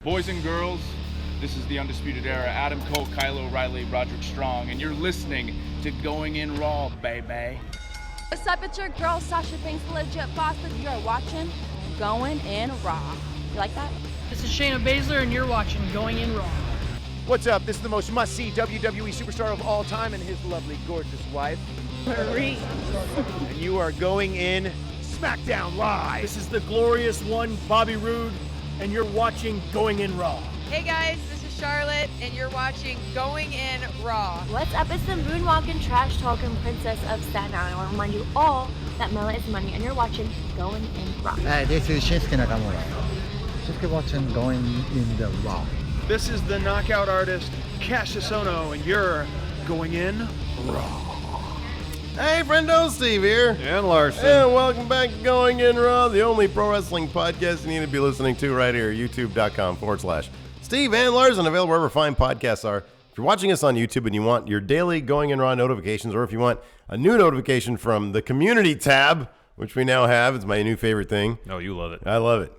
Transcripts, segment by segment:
Boys and girls, this is the Undisputed Era. Adam Cole, Kyle O'Reilly, Roderick Strong, and you're listening to Going In Raw, baby. What's up, it's your girl, Sasha Banks, the legit boss, and you're watching Going In Raw. You like that? This is Shayna Baszler, and you're watching Going In Raw. What's up? This is the most must-see WWE superstar of all time and his lovely, gorgeous wife, Kona Reeves. And you are going in SmackDown Live. This is the glorious one, Bobby Roode, and you're watching Going In Raw. Hey guys, this is Charlotte, and you're watching Going In Raw. What's up? It's the moonwalking, trash talking princess of Staten Island. I want to remind you all that Mela is money, and you're watching Going In Raw. Hi, this is Shinsuke Nakamura. Shinsuke watching Going In the Raw. This is the knockout artist, Cassius Ohno, and you're Going In Raw. Hey, friendo, Steve here. And Larson. And welcome back to Going In Raw, the only pro wrestling podcast you need to be listening to right here, youtube.com/Steve and Larson, available wherever fine podcasts are. If you're watching us on YouTube and you want your daily Going In Raw notifications, or if you want a new notification from the community tab, which we now have, it's my new favorite thing. Oh, you love it. I love it.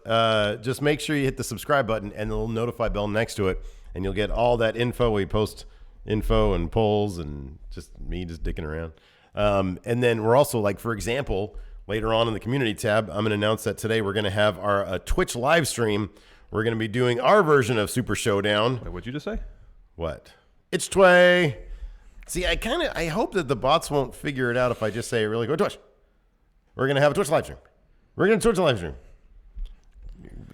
Just make sure you hit the subscribe button and the little notify bell next to it, and you'll get all that info. We post info and polls and just me just dicking around. And then we're also, like, for example, later on in the community tab, I'm going to announce that today we're going to have our Twitch live stream. We're going to be doing our version of Super Showdown. Wait, what'd you just say? What? It's Tway. See, I hope that the bots won't figure it out if I just say really go Twitch. We're going to have a Twitch live stream. We're going to Twitch live stream.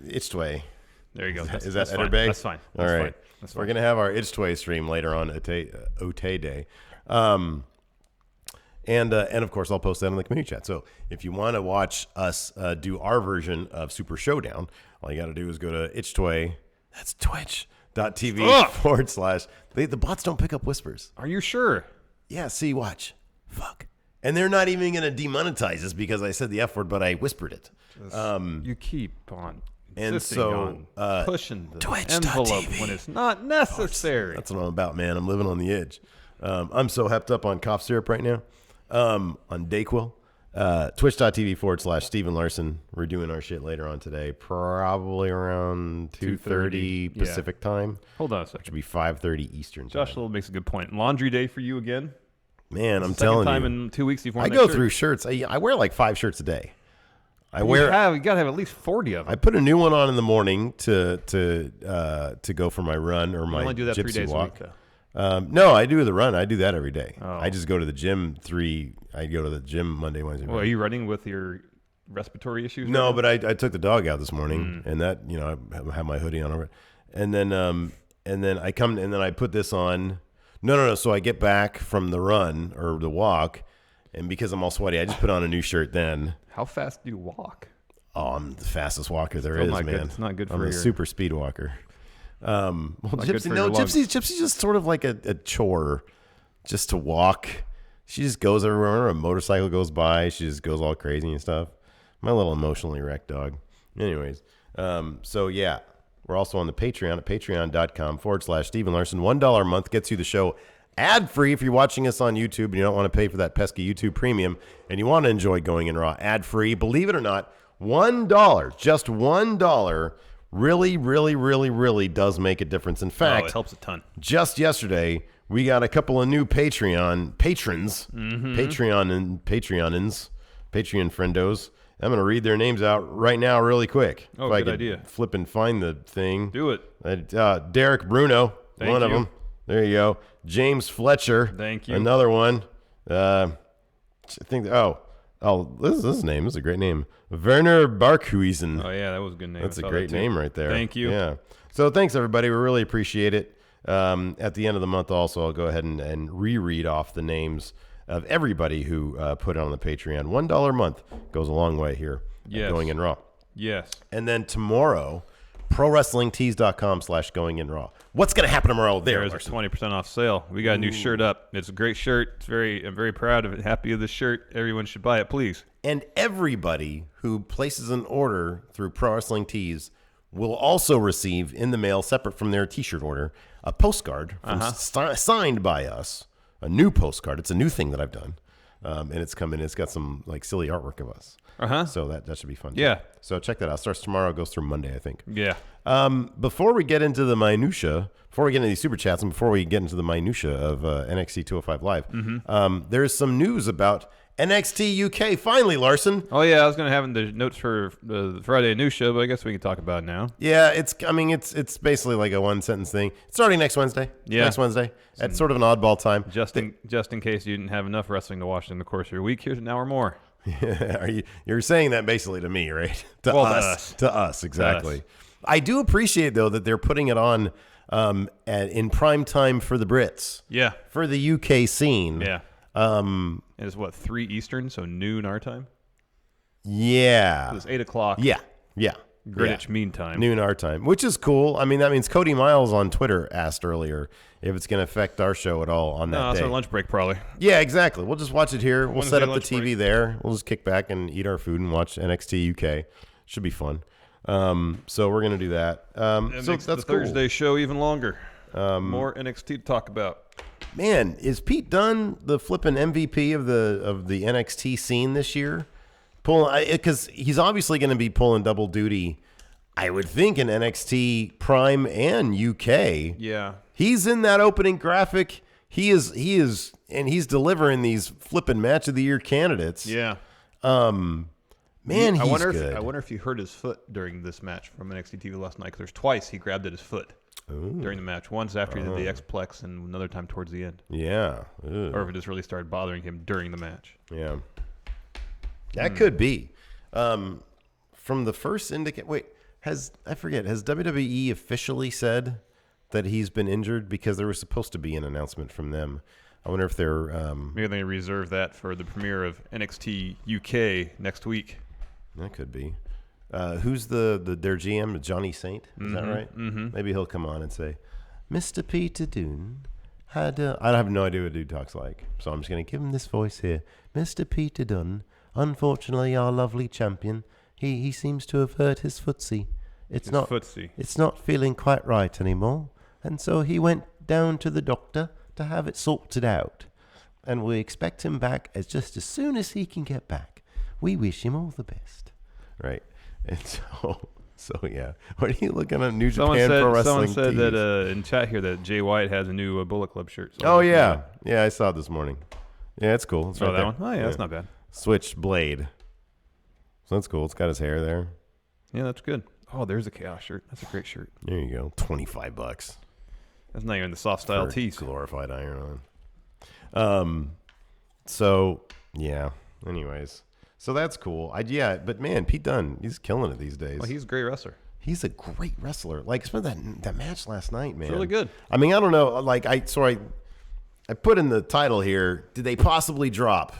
It's Tway. There you go. Is that Eder Bay? That's fine. All right. That's fine. We're going to have our It's Tway stream later on Ote Day. And of course, I'll post that in the community chat. So if you want to watch us do our version of Super Showdown, all you got to do is go to itchtway. That's twitch.tv/. The bots don't pick up whispers. Are you sure? Yeah, see, watch. Fuck. And they're not even going to demonetize us because I said the F word, but I whispered it. You keep on and so pushing the Twitch.tv envelope when it's not necessary. That's what I'm about, man. I'm living on the edge. I'm so hepped up on cough syrup right now. On Dayquil, twitch.tv/Stephen Larson. We're doing our shit later on today, probably around 2:30 Pacific time. Hold on a second. Which would be 5:30 Eastern time. Josh Little makes a good point. Laundry day for you again? Man, I'm telling you. Second time in 2 weeks you've worn I go through shirts. I wear like 5 shirts a day. You got to have at least 40 of them. I put a new one on in the morning to go for my run or my only do that gypsy 3 days walk. a week, No, I do the run. I do that every day. Oh. I just go to the gym I go to the gym Monday, Wednesday. Well, are you running with your respiratory issues? No, but I took the dog out this morning, and that I have my hoodie on over it, and then I come and then I put this on. No. So I get back from the run or the walk, and because I'm all sweaty, I just put on a new shirt. Then how fast do you walk? Oh, I'm the fastest walker there is, man. It's not good for I'm your... a super speed walker. Gypsy's just sort of like a chore just to walk. She just goes everywhere. A motorcycle goes by. She just goes all crazy and stuff. My little emotionally wrecked dog. Anyways, so yeah, we're also on the Patreon at patreon.com/Stephen Larson. $1 a month gets you the show ad-free if you're watching us on YouTube and you don't want to pay for that pesky YouTube premium and you want to enjoy Going In Raw ad-free. Believe it or not, $1, just $1 really, really, really, really does make a difference. In fact, it helps a ton. Just yesterday, we got a couple of new Patreon patrons, Patreon friendos. I'm going to read their names out right now really quick. Oh, if good I could idea. Flip and find the thing. Do it. Derek Bruno, Thank one of you. them. There you go. James Fletcher. Thank you. Another one. I think, this is his name. This is a great name. Werner Barkhuizen. Oh, yeah, that was a good name. That's a great name right there. Thank you. Yeah. So thanks, everybody. We really appreciate it. At the end of the month also, I'll go ahead and reread off the names of everybody who put it on the Patreon. $1 a month goes a long way here at Going In Raw. Yes. And then tomorrow, ProWrestlingTees.com/Going In Raw. What's going to happen tomorrow there? There's a 20% off sale. We got a new shirt up. It's a great shirt. I'm very proud of it. Happy with this shirt. Everyone should buy it, please. And everybody who places an order through Pro Wrestling Tees will also receive in the mail, separate from their T-shirt order, a postcard signed by us. A new postcard. It's a new thing that I've done. and it's coming. It's got some like silly artwork of us. So that should be fun. Yeah. Too. So check that out. Starts tomorrow. Goes through Monday, I think. Yeah. Before we get into the minutia, before we get into these super chats, and before we get into the minutia of NXT 205 Live, there's some news about NXT UK. Finally, Larson. Oh yeah, I was gonna have in the notes for the Friday news show, but I guess we can talk about it now. Yeah, it's basically like a one sentence thing. It's starting next Wednesday. Yeah, next Wednesday at sort of an oddball time. Just in case you didn't have enough wrestling to watch in the course of your week, here's an hour more. You're saying that basically to me, right? To us, exactly. To us. I do appreciate though that they're putting it on in prime time for the Brits. Yeah, for the UK scene. Yeah. It's what, 3 Eastern, so noon our time? Yeah. It's 8 o'clock. Yeah. Greenwich Mean Time. Noon our time, which is cool. I mean, that means Cody Miles on Twitter asked earlier if it's going to affect our show at all on that day. No, it's our lunch break probably. Yeah, exactly. We'll just watch it here. We'll set up the TV break there. We'll just kick back and eat our food and watch NXT UK. Should be fun. So we're going to do that. That so makes that's the Thursday show even longer. More NXT to talk about. Man, is Pete Dunne the flipping MVP of the NXT scene this year? Because he's obviously going to be pulling double duty, I would think, in NXT Prime and UK. Yeah, he's in that opening graphic. He is, and he's delivering these flipping match of the year candidates. Yeah, man, he's good. I wonder if you hurt his foot during this match from NXT TV last night. Because there's twice he grabbed at his foot. Ooh. During the match. Once after he did the X-Plex and another time towards the end. Yeah. Or if it just really started bothering him during the match. Yeah. That could be. From the first wait, has WWE officially said that he's been injured? Because there was supposed to be an announcement from them. I wonder if they're... maybe they reserve that for the premiere of NXT UK next week. That could be. Who's their GM? Johnny Saint? Is that right? Mm-hmm. Maybe he'll come on and say, Mr. Peter Dunne had... I have no idea what dude talks like, so I'm just going to give him this voice here. Mr. Peter Dunne, unfortunately our lovely champion, he seems to have hurt his footsie. It's not feeling quite right anymore, and so he went down to the doctor to have it sorted out. And we expect him back as soon as he can get back. We wish him all the best. Right. And so yeah. What are you looking at? New Japan Pro Wrestling. Someone said that in chat here that Jay White has a new Bullet Club shirt. So yeah, I saw it this morning. Yeah, it's cool. It's right that there. one. Oh yeah, that's not bad. Switchblade. So that's cool. It's got his hair there. Yeah, that's good. Oh, there's a Chaos shirt. That's a great shirt. There you go. $25. That's not even the soft style tees. Glorified iron on. So yeah. Anyways. So that's cool. But man, Pete Dunne, he's killing it these days. Well, he's a great wrestler. He's a great wrestler. Like, especially that match last night, man. It's really good. I mean, I don't know. Like, I put in the title here. Did they possibly drop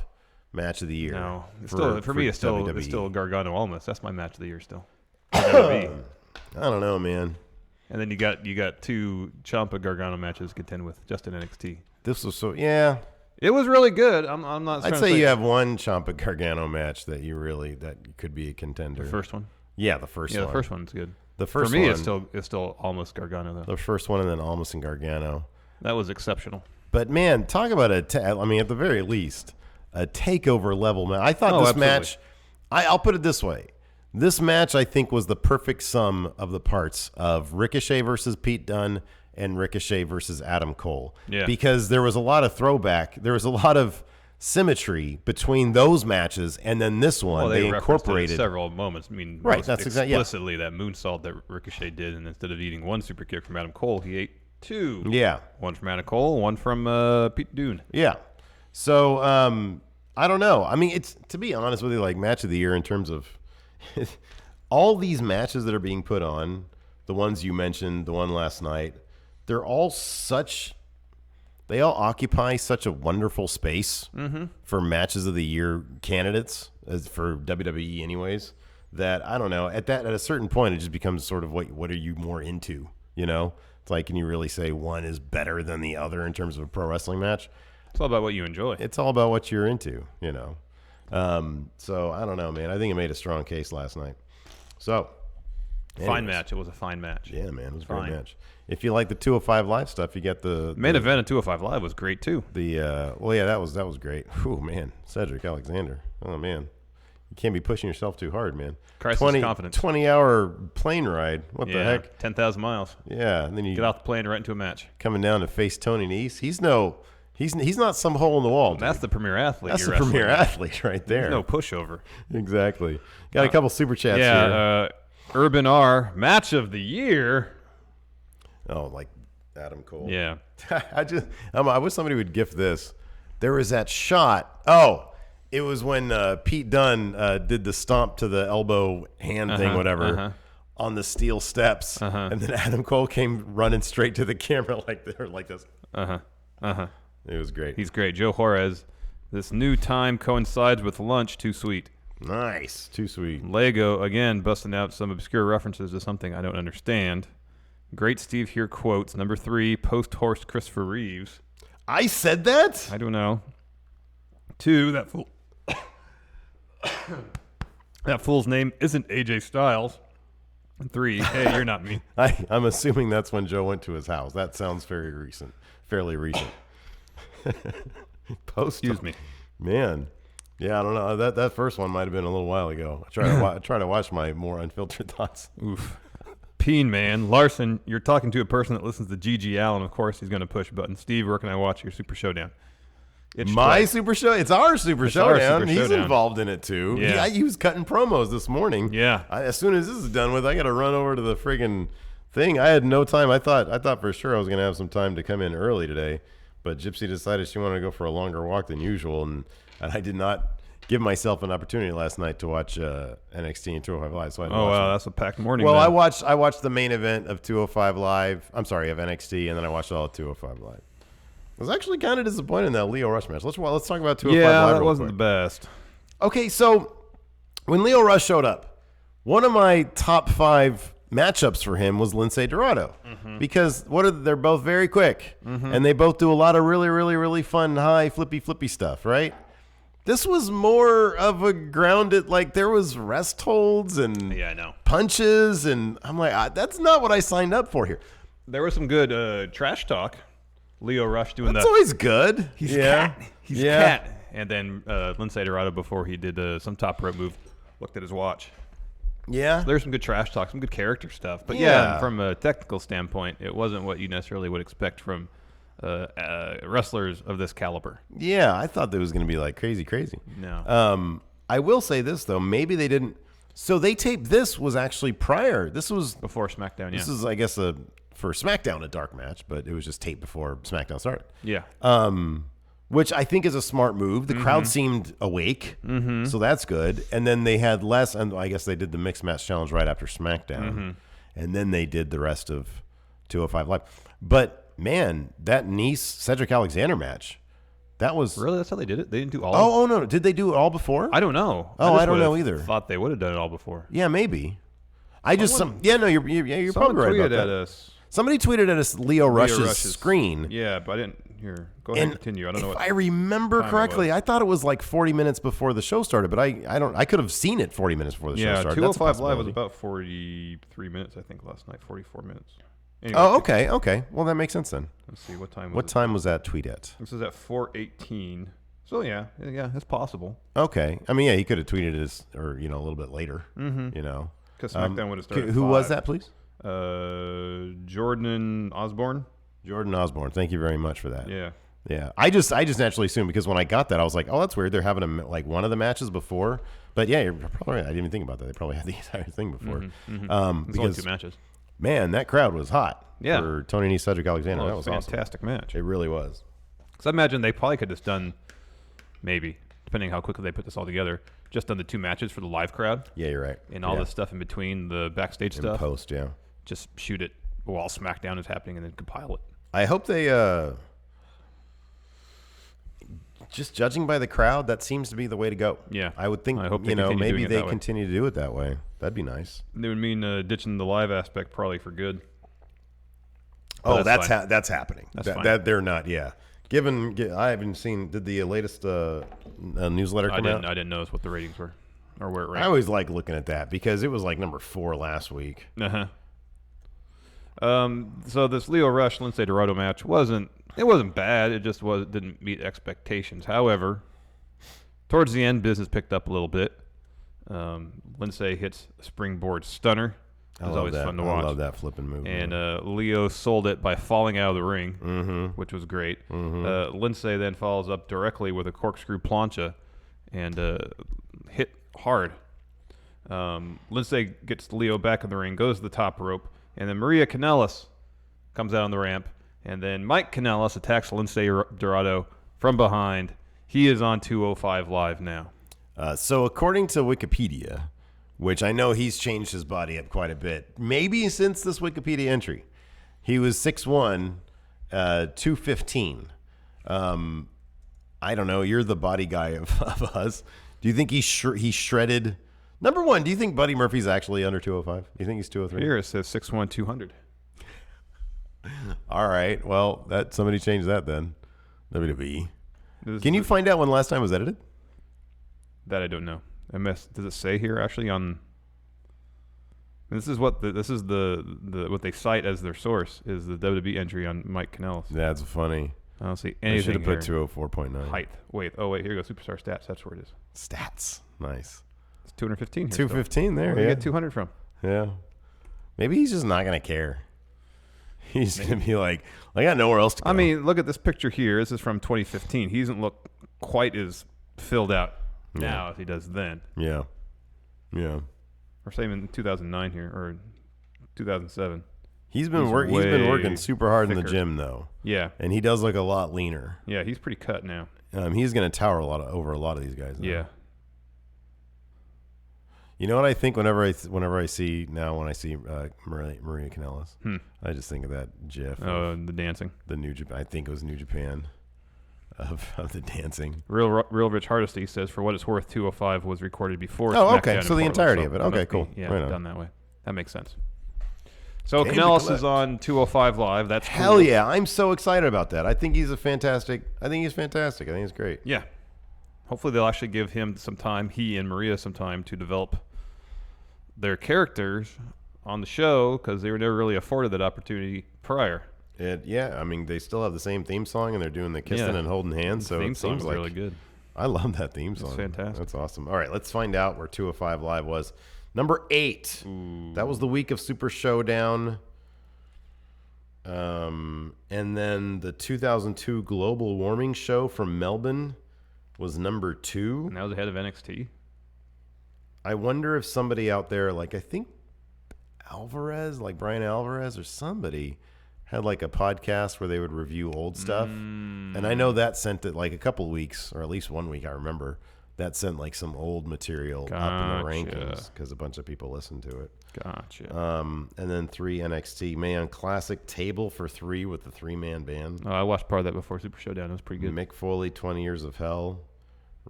match of the year? No. For me, it's still Gargano Almas. That's my match of the year still. I don't know, man. And then you got 2 Ciampa Gargano matches to contend with just in NXT. This was yeah. It was really good. I'm not. I'd say you have one Ciampa Gargano match that could be a contender. The first one. Yeah, the first one. Yeah, the first one's good. The first for me, one, it's still almost Gargano though. The first one, and then Almas and Gargano. That was exceptional. But man, talk about at the very least, a takeover level match. I thought this match. I'll put it this way. This match, I think, was the perfect sum of the parts of Ricochet versus Pete Dunne and Ricochet versus Adam Cole. Yeah. Because there was a lot of throwback. There was a lot of symmetry between those matches and then this one. Well, they incorporated several moments. I mean, right? That's explicitly that moonsault that Ricochet did, and instead of eating 1 super kick from Adam Cole, he ate 2. Yeah. 1 from Adam Cole, 1 from Pete Dunne. Yeah. So I don't know. I mean, it's, to be honest with you, like match of the year in terms of all these matches that are being put on, the ones you mentioned, the one last night, they all occupy such a wonderful space for matches of the year candidates, as for WWE anyways, that I don't know, at a certain point it just becomes sort of what are you more into, you know? It's like, can you really say one is better than the other in terms of a pro wrestling match? It's all about what you enjoy. It's all about what you're into, you know? So I don't know, man. I think it made a strong case last night. So Fine match. It was a fine match. Yeah, man, it was a great match. If you like the 205 Live stuff, you get the main event of 205 Live was great too. That was great. Whew, man, Cedric Alexander. Oh man, you can't be pushing yourself too hard, man. Crisis confidence. 20-hour plane ride. What the heck? 10,000 miles. Yeah, and then you get off the plane right into a match. Coming down to face Tony Nese. He's not some hole in the wall. That's the premier athlete. That's the premier athlete right there. There's no pushover. Exactly. Got a couple super chats here. Yeah, Urban R match of the year. Oh, like Adam Cole. Yeah. I wish somebody would gift this. There was that shot. Oh, it was when Pete Dunne did the stomp to the elbow hand thing, whatever, on the steel steps, and then Adam Cole came running straight to the camera like this. It was great. He's great. Joe Juarez. This new time coincides with lunch. Too sweet. Nice. Too sweet. Lego, again, busting out some obscure references to something I don't understand. Great Steve here quotes. Number 3, post-horse Christopher Reeves. I said that? I don't know. 2, that fool. That fool's name isn't AJ Styles. And 3, hey, you're not me. I'm assuming that's when Joe went to his house. That sounds fairly recent. Excuse me. Man. Yeah, I don't know. That first one might have been a little while ago. I try to watch my more unfiltered thoughts. Oof. Peen man. Larson, you're talking to a person that listens to G.G. Allen. Of course, he's going to push button. Steve, where can I watch your Super Showdown? Super Show? It's our Super Showdown. He's involved in it, too. Yeah. He was cutting promos this morning. Yeah. As soon as this is done with, I got to run over to the friggin' thing. I had no time. I thought for sure I was going to have some time to come in early today, but Gypsy decided she wanted to go for a longer walk than usual, and I did not give myself an opportunity last night to watch NXT and 205 Live. So that's a packed morning. Well, then. I watched the main event of 205 Live. I'm sorry, of NXT, and then I watched all of 205 Live. I was actually kind of disappointed in that Leo Rush match. Let's talk about 205 Live. Yeah, that real wasn't quick. the best. Okay, so when Leo Rush showed up, one of my top 5 matchups for him was Lince Dorado, because they're both very quick, and they both do a lot of really, really, really fun high flippy stuff, right? This was more of a grounded, like there was rest holds and punches, and I'm like, that's not what I signed up for here. There was some good trash talk. Leo Rush doing That's always good. He's cat. He's cat. And then Lince Dorado, before he did some top rope move, looked at his watch. Yeah. So there's some good trash talk, some good character stuff. But from a technical standpoint, it wasn't what you necessarily would expect from wrestlers of this caliber. Yeah, I thought that was going to be like crazy. No. I will say this, though. Maybe they didn't. So they taped this was actually prior. This was before SmackDown, This is, I guess, for SmackDown, a dark match, but it was just taped before SmackDown started. Yeah. Which I think is a smart move. The crowd seemed awake, so that's good. And then they had less, and I guess they did the Mixed Match Challenge right after SmackDown. And then they did the rest of 205 Live. But, man, that Cedric Alexander match, that was... Really? That's how they did it? They didn't do all Oh, no. Did they do it all before? I don't know. I don't know either. Thought they would have done it all before. Yeah, maybe. You're probably right about that. Us. Somebody tweeted at us Leo Rush's screen. Yeah, but I didn't. Here, go ahead and continue. I don't know what. If I remember correctly, I thought it was like 40 minutes before the show started, but I could have seen it 40 minutes before the show started. 205 Live was about 43 minutes, I think, last night. 44 minutes. Anyway, okay. Well, that makes sense then. Let's see what time. What time was that tweet at? This is at 4:18. So yeah, it's possible. Okay, I mean, he could have tweeted this, or a little bit later. Because SmackDown would have started. Who was that, please? Jordan Osborne. Jordan Osborne. Thank you very much for that. Yeah. I just naturally assumed, because when I got that, I was like, oh, that's weird. They're having one of the matches before. But yeah, you're probably right. I didn't even think about that. They probably had the entire thing before. Because only 2 matches. Man, that crowd was hot. Yeah. For Tony Nese, Cedric Alexander. That was a fantastic match. It really was. Because I imagine they probably could have just done, maybe, depending how quickly they put this all together, just done the 2 matches for the live crowd. Yeah, you're right. And all the stuff in between, the backstage stuff. Post, yeah. Just shoot it while SmackDown is happening and then compile it. I hope they, just judging by the crowd, that seems to be the way to go. Yeah. I would think, I hope they maybe they continue to do it that way. That'd be nice. They would mean ditching the live aspect probably for good. But that's happening. That's fine. That they're not, yeah. I haven't seen, did the latest newsletter come out? I didn't notice what the ratings were. or where it ranked. I always like looking at that because it was like number 4 last week. Uh-huh. So this Lio Rush Lince Dorado match wasn't bad. It just didn't meet expectations. However, towards the end, business picked up a little bit. Lince hits a springboard stunner. It was always fun to watch. I love that flipping move. And Leo sold it by falling out of the ring, which was great. Lince then follows up directly with a corkscrew plancha and hit hard. Lince gets Leo back in the ring, goes to the top rope, and then Maria Kanellis comes out on the ramp, and then Mike Kanellis attacks Lince Dorado from behind. He is on 205 Live now. So according to Wikipedia, which I know he's changed his body up quite a bit, maybe since this Wikipedia entry, he was 6'1", 215. I don't know. You're the body guy of us. Do you think he shredded? Number one, do you think Buddy Murphy's actually under 205? Do you think he's 203? Here it says 6'1", 200. All right. Well, somebody changed that then. WWE. Can you find out when the last time it was edited? That I don't know. Does it say here actually on? This is what what they cite as their source is the WWE entry on Mike Kanellis. That's funny. I don't see anything. I should have put here. 204.9. Height. Wait, here you go. Superstar stats. That's where it is. Stats. Nice. It's 215 here. 215 there. Where do you get 200 from? Yeah. Maybe he's just not gonna care. He's gonna be like, I got nowhere else to go. I mean, look at this picture here. This is from 2015. He doesn't look quite as filled out now as he does then. Yeah. Or same in 2009 here, or 2007. He's been working super hard in the gym though. Yeah. And he does look a lot leaner. Yeah, he's pretty cut now. He's going to tower over a lot of these guys. Though. Yeah. You know what I think whenever I see Maria Kanellis, I just think of that GIF. Oh, the dancing. The New Japan. I think it was New Japan of the dancing. Real Rich Hardesty says, for what it's worth, 205 was recorded before. Oh, okay. SmackDown So the entirety of it. Okay, cool. Yeah, right done that way. That makes sense. So Kanellis is on 205 Live. That's cool. Hell yeah! I'm so excited about that. I think he's fantastic. I think he's great. Yeah. Hopefully they'll actually give him some time, he and Maria some time to develop their characters on the show because they were never really afforded that opportunity prior. I mean, they still have the same theme song and they're doing the kissing and holding hands. So theme it seems like really good. I love that theme song. It's fantastic. That's awesome. All right, let's find out where 205 Live was. Number 8. Ooh. That was the week of Super Showdown. And then the 2002 Global Warming Show from Melbourne was number 2. And that was ahead of NXT. I wonder if somebody out there, I think Brian Alvarez or somebody had a podcast where they would review old stuff. And I know that sent it a couple weeks, or at least 1 week, I remember. That sent some old material up in the rankings because a bunch of people listened to it. Gotcha. And then 3 NXT Man Classic Table for 3 with the 3-man band. Oh, I watched part of that before Super Showdown. It was pretty good. Mick Foley, 20 Years of Hell,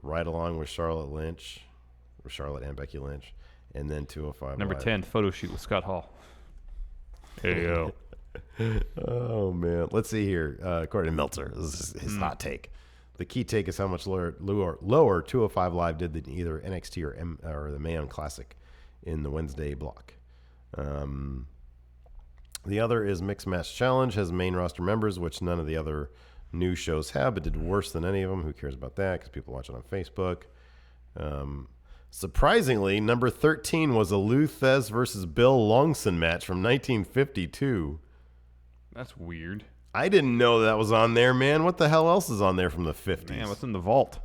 right along with Charlotte and Becky Lynch, and then 205 Number Live. 10, photo shoot with Scott Hall. Hey, yo. Oh, man. Let's see here. According to Meltzer, this is his hot take. The key take is how much lower 205 Live did than either NXT or the Man Classic in the Wednesday block. The other is Mixed Match Challenge, has main roster members, which none of the other new shows have, but did worse than any of them. Who cares about that? Because people watch it on Facebook. Surprisingly, number 13 was a Lou Thez versus Bill Longson match from 1952. That's weird. I didn't know that was on there, man. What the hell else is on there from the 50s? Man, what's in the vault?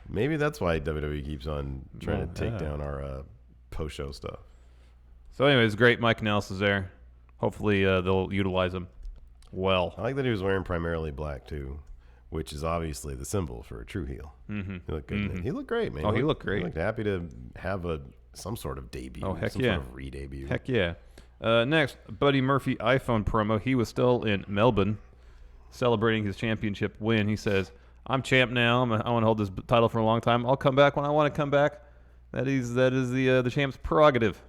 Maybe that's why WWE keeps on trying to take down our post-show stuff. So anyways, great. Mike Kanellis is there. Hopefully they'll utilize him well. I like that he was wearing primarily black, too, which is obviously the symbol for a true heel. Mm-hmm. He looked good. Mm-hmm. He looked great, man. Oh, he looked great. He looked happy to have some sort of debut. Oh, heck some yeah. sort of re-debut. Heck yeah. Next, Buddy Murphy iPhone promo. He was still in Melbourne celebrating his championship win. He says, I'm champ now. I want to hold this title for a long time. I'll come back when I want to come back. That is the champ's prerogative.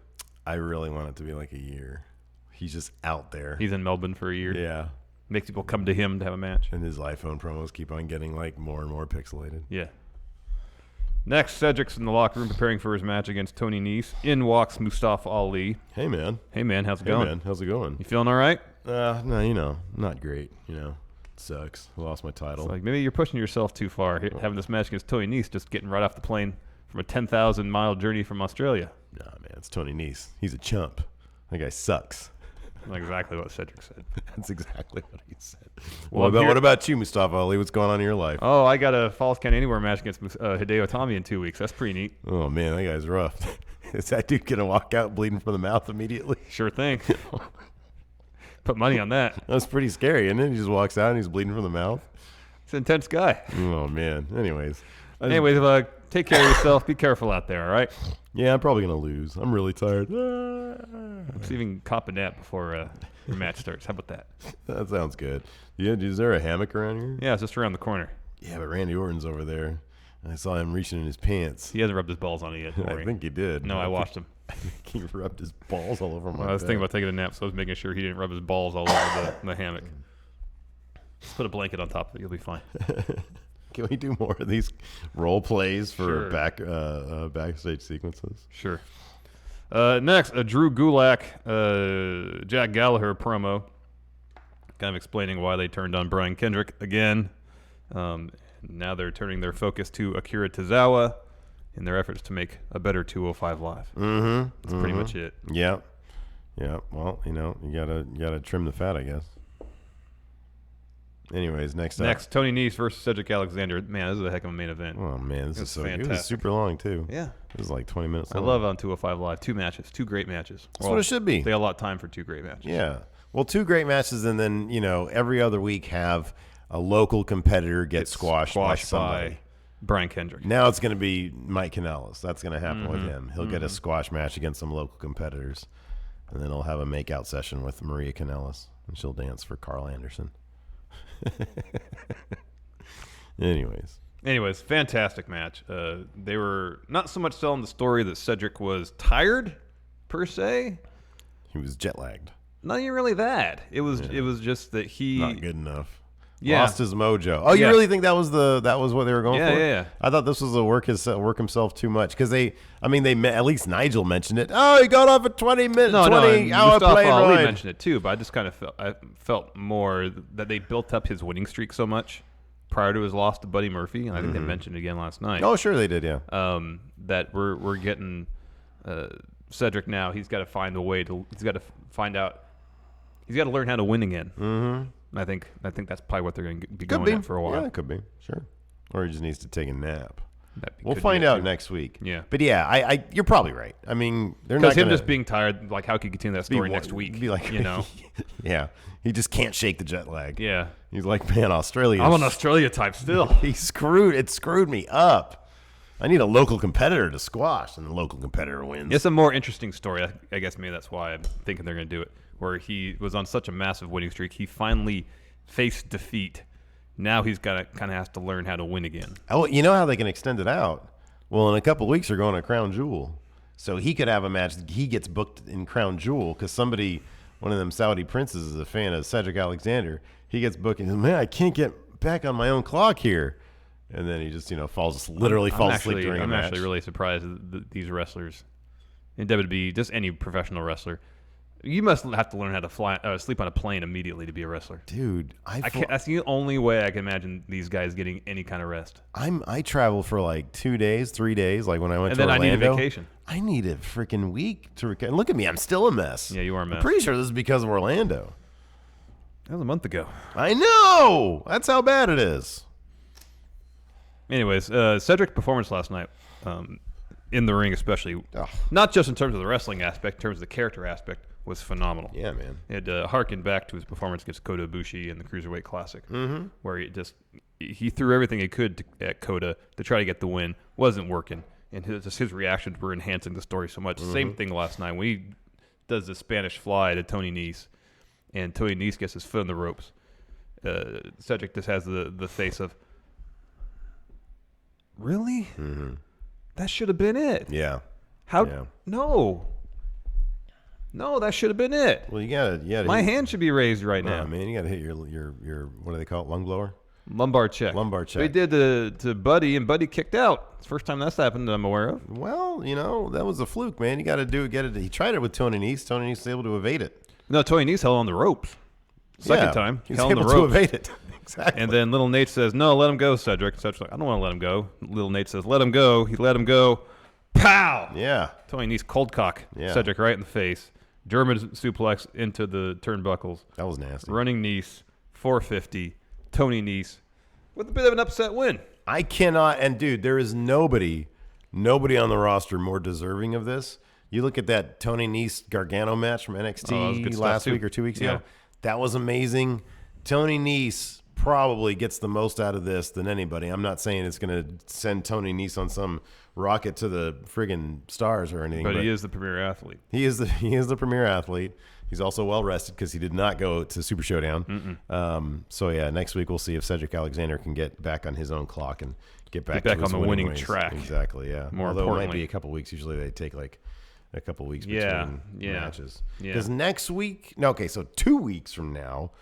I really want it to be a year. He's just out there. He's in Melbourne for a year. Yeah. Makes people come to him to have a match. And his iPhone promos keep on getting more and more pixelated. Yeah. Next, Cedric's in the locker room preparing for his match against Tony Nese. In walks Mustafa Ali. Hey, man. Hey, man. How's it going? Man, how's it going? You feeling all right? No, not great. Sucks. I lost my title. It's like maybe you're pushing yourself too far. Having this match against Tony Nese, just getting right off the plane from a 10,000-mile journey from Australia. Nah, man, it's Tony Nese. He's a chump. That guy sucks. That's exactly what Cedric said. That's exactly what he said. Well, what about you, Mustafa Ali? What's going on in your life? Oh, I got a Falls Count Anywhere match against Hideo Itami in 2 weeks. That's pretty neat. Oh, man, that guy's rough. Is that dude going to walk out bleeding from the mouth immediately? Sure thing. Put money on that. That's pretty scary, isn't it? He just walks out and he's bleeding from the mouth. He's an intense guy. Oh, man. Anyways, take care of yourself. Be careful out there, all right? Yeah, I'm probably going to lose. I'm really tired. Let's even cop a nap before your match starts. How about that? That sounds good. Yeah, is there a hammock around here? Yeah, it's just around the corner. Yeah, but Randy Orton's over there. I saw him reaching in his pants. He hasn't rubbed his balls on it yet. I think he did. No, I watched him. I think he rubbed his balls all over my I was bed. thinking about taking a nap, so I was making sure he didn't rub his balls all over the hammock. Just put a blanket on top of it. You'll be fine. Can we do more of these role plays for Sure. backstage sequences? Sure. Next, a Drew Gulak, Jack Gallagher promo, kind of explaining why they turned on Brian Kendrick again. Now they're turning their focus to Akira Tozawa in their efforts to make a better 205 Live. Mm-hmm. That's pretty much it. Yeah. Yeah. Well, you gotta trim the fat, I guess. Anyways, next Tony Nese versus Cedric Alexander. Man, this is a heck of a main event. Oh man, this is so good. It was fantastic. super long too. Yeah. It was like 20 minutes I long. love on 205 Live. 2 matches. 2 great matches. That's what it should be. They got a lot of time for 2 great matches. Yeah. Well, 2 great matches, and then every other week have a local competitor get squashed by somebody. Brian Kendrick. Now it's going to be Mike Kanellis. That's going to happen with him. He'll get a squash match against some local competitors, and then he'll have a make-out session with Maria Kanellis, and she'll dance for Carl Anderson. Anyways, fantastic match. They were not so much selling the story that Cedric was tired, per se. He was jet lagged. Not even really that. It was just that he not good enough. Yeah. Lost his mojo. Oh, you really think that was what they were going for? Yeah. I thought this was a work himself too much because they at least Nigel mentioned it. Oh, he got off a 20-hour plane Ali ride. mentioned it too, but I just kind of felt more that they built up his winning streak so much prior to his loss to Buddy Murphy, and I think they mentioned it again last night. Oh, sure they did, yeah. That we're getting Cedric now. He's got to find a way to. He's got to find out. He's got to learn how to win again. Mm-hmm. I think that's probably what they're going to be going at for a while. Yeah, it could be. Sure. Or he just needs to take a nap. We'll find out next week. Yeah. But yeah, I you're probably right. I mean, they're not because him just being tired. Like, how could he continue that story next week? Be like, yeah, he just can't shake the jet lag. Yeah. He's like, man, Australia. I'm an Australia type still. It screwed me up. I need a local competitor to squash, and the local competitor wins. It's a more interesting story. I guess maybe that's why I'm thinking they're going to do it. Where he was on such a massive winning streak, he finally faced defeat. Now he's got to kind of has to learn how to win again. Oh, you know how they can extend it out? Well, in a couple of weeks, they're going to Crown Jewel. So he could have a match. He gets booked in Crown Jewel because one of them Saudi princes is a fan of Cedric Alexander. He gets booked and says, man, I can't get back on my own clock here. And then he just, falls asleep during a match. I'm actually really surprised that these wrestlers in WWE, just any professional wrestler, you must have to learn how to sleep on a plane immediately to be a wrestler. Dude, that's the only way I can imagine these guys getting any kind of rest. I travel for like 2 days, 3 days, like when I went to Orlando. And then I need a vacation. I need a freaking week to recover. Look at me, I'm still a mess. Yeah, you are a mess. I'm pretty sure this is because of Orlando. That was a month ago. I know! That's how bad it is. Anyways, Cedric's performance last night, in the ring especially, not just in terms of the wrestling aspect, in terms of the character aspect, was phenomenal. Yeah, man. It harkened back to his performance against Kota Ibushi in the Cruiserweight Classic, where he threw everything he could at Kota to try to get the win. Wasn't working, and his reactions were enhancing the story so much. Same thing last night when he does the Spanish fly to Tony Nese, and Tony Nese gets his foot in the ropes. Cedric just has the face of, really? That should have been it. Yeah. How? Yeah. No, that should have been it. Well, you gotta. My hand should be raised right now. Man, you gotta hit your what do they call it? Lung blower. Lumbar check. They did to Buddy, and Buddy kicked out. It's the first time that's happened that I'm aware of. Well, that was a fluke, man. You got to get it. He tried it with Tony Nese. Tony Nese was able to evade it. No, Tony Nese held on the ropes. Second time, he was held on able the ropes. to evade it. Exactly. And then Little Nate says, "No, let him go, Cedric." Cedric's like, "I don't want to let him go." Little Nate says, "Let him go." He let him go. Pow! Yeah. Tony Nese cold cock Cedric right in the face. German suplex into the turnbuckles. That was nasty. Running Nese, 450. Tony Nese with a bit of an upset win. I cannot, and dude, there is nobody on the roster more deserving of this. You look at that Tony Nese Gargano match from NXT last week or 2 weeks ago. That was amazing. Tony Nese probably gets the most out of this than anybody. I'm not saying it's going to send Tony Nese on some rocket to the friggin' stars or anything. But he is the premier athlete. He is the premier athlete. He's also well rested because he did not go to Super Showdown. So yeah, next week we'll see if Cedric Alexander can get back on his own clock and get back on the winning ways. track. Exactly. Yeah. More Although importantly, it might be a couple weeks. Usually they take like a couple weeks between matches. Because next week, so 2 weeks from now,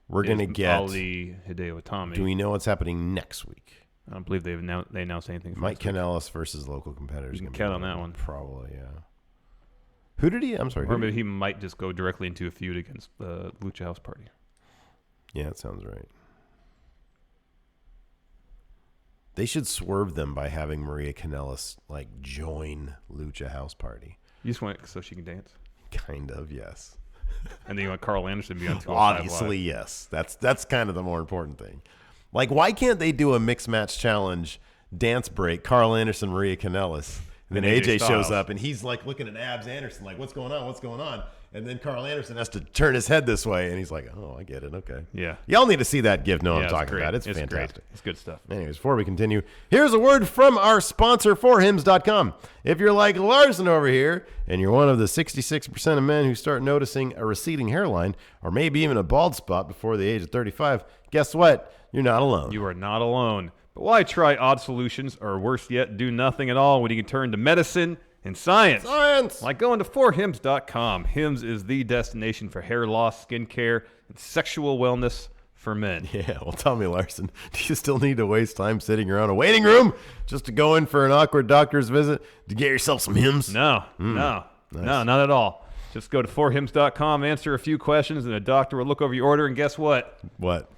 we're gonna get Ali Hideo Itami. Do we know what's happening next week? I don't believe they announced anything. Mike Kanellis versus local competitors. You can count on that one. Probably, yeah. Who did he? I'm sorry. Or maybe he might just go directly into a feud against the Lucha House Party. Yeah, that sounds right. They should swerve them by having Maria Kanellis join Lucha House Party. You just want it so she can dance? Kind of, yes. And then you want Carl Anderson to be on 205 Obviously, yes. That's kind of the more important thing. Why can't they do a mixed match challenge dance break? Carl Anderson, Maria Kanellis. And then AJ shows up, and he's looking at Abs Anderson, what's going on? What's going on? And then Carl Anderson has to turn his head this way, and he's like, oh, I get it. Okay. Yeah. Y'all need to see that GIF. No, I'm talking great. about. It's fantastic. fantastic. It's good stuff. Anyways, before we continue, here's a word from our sponsor, forhims.com. If you're like Larson over here, and you're one of the 66% of men who start noticing a receding hairline, or maybe even a bald spot before the age of 35, guess what? You're not alone. You are not alone. But why try odd solutions, or worse yet, do nothing at all when you can turn to medicine and science? Like going to forhims.com. Hims is the destination for hair loss, skincare, and sexual wellness for men. Yeah, well, tell me, Larson, do you still need to waste time sitting around a waiting room just to go in for an awkward doctor's visit to get yourself some Hims? No, not at all. Just go to forhims.com, answer a few questions, and a doctor will look over your order, and guess what? What?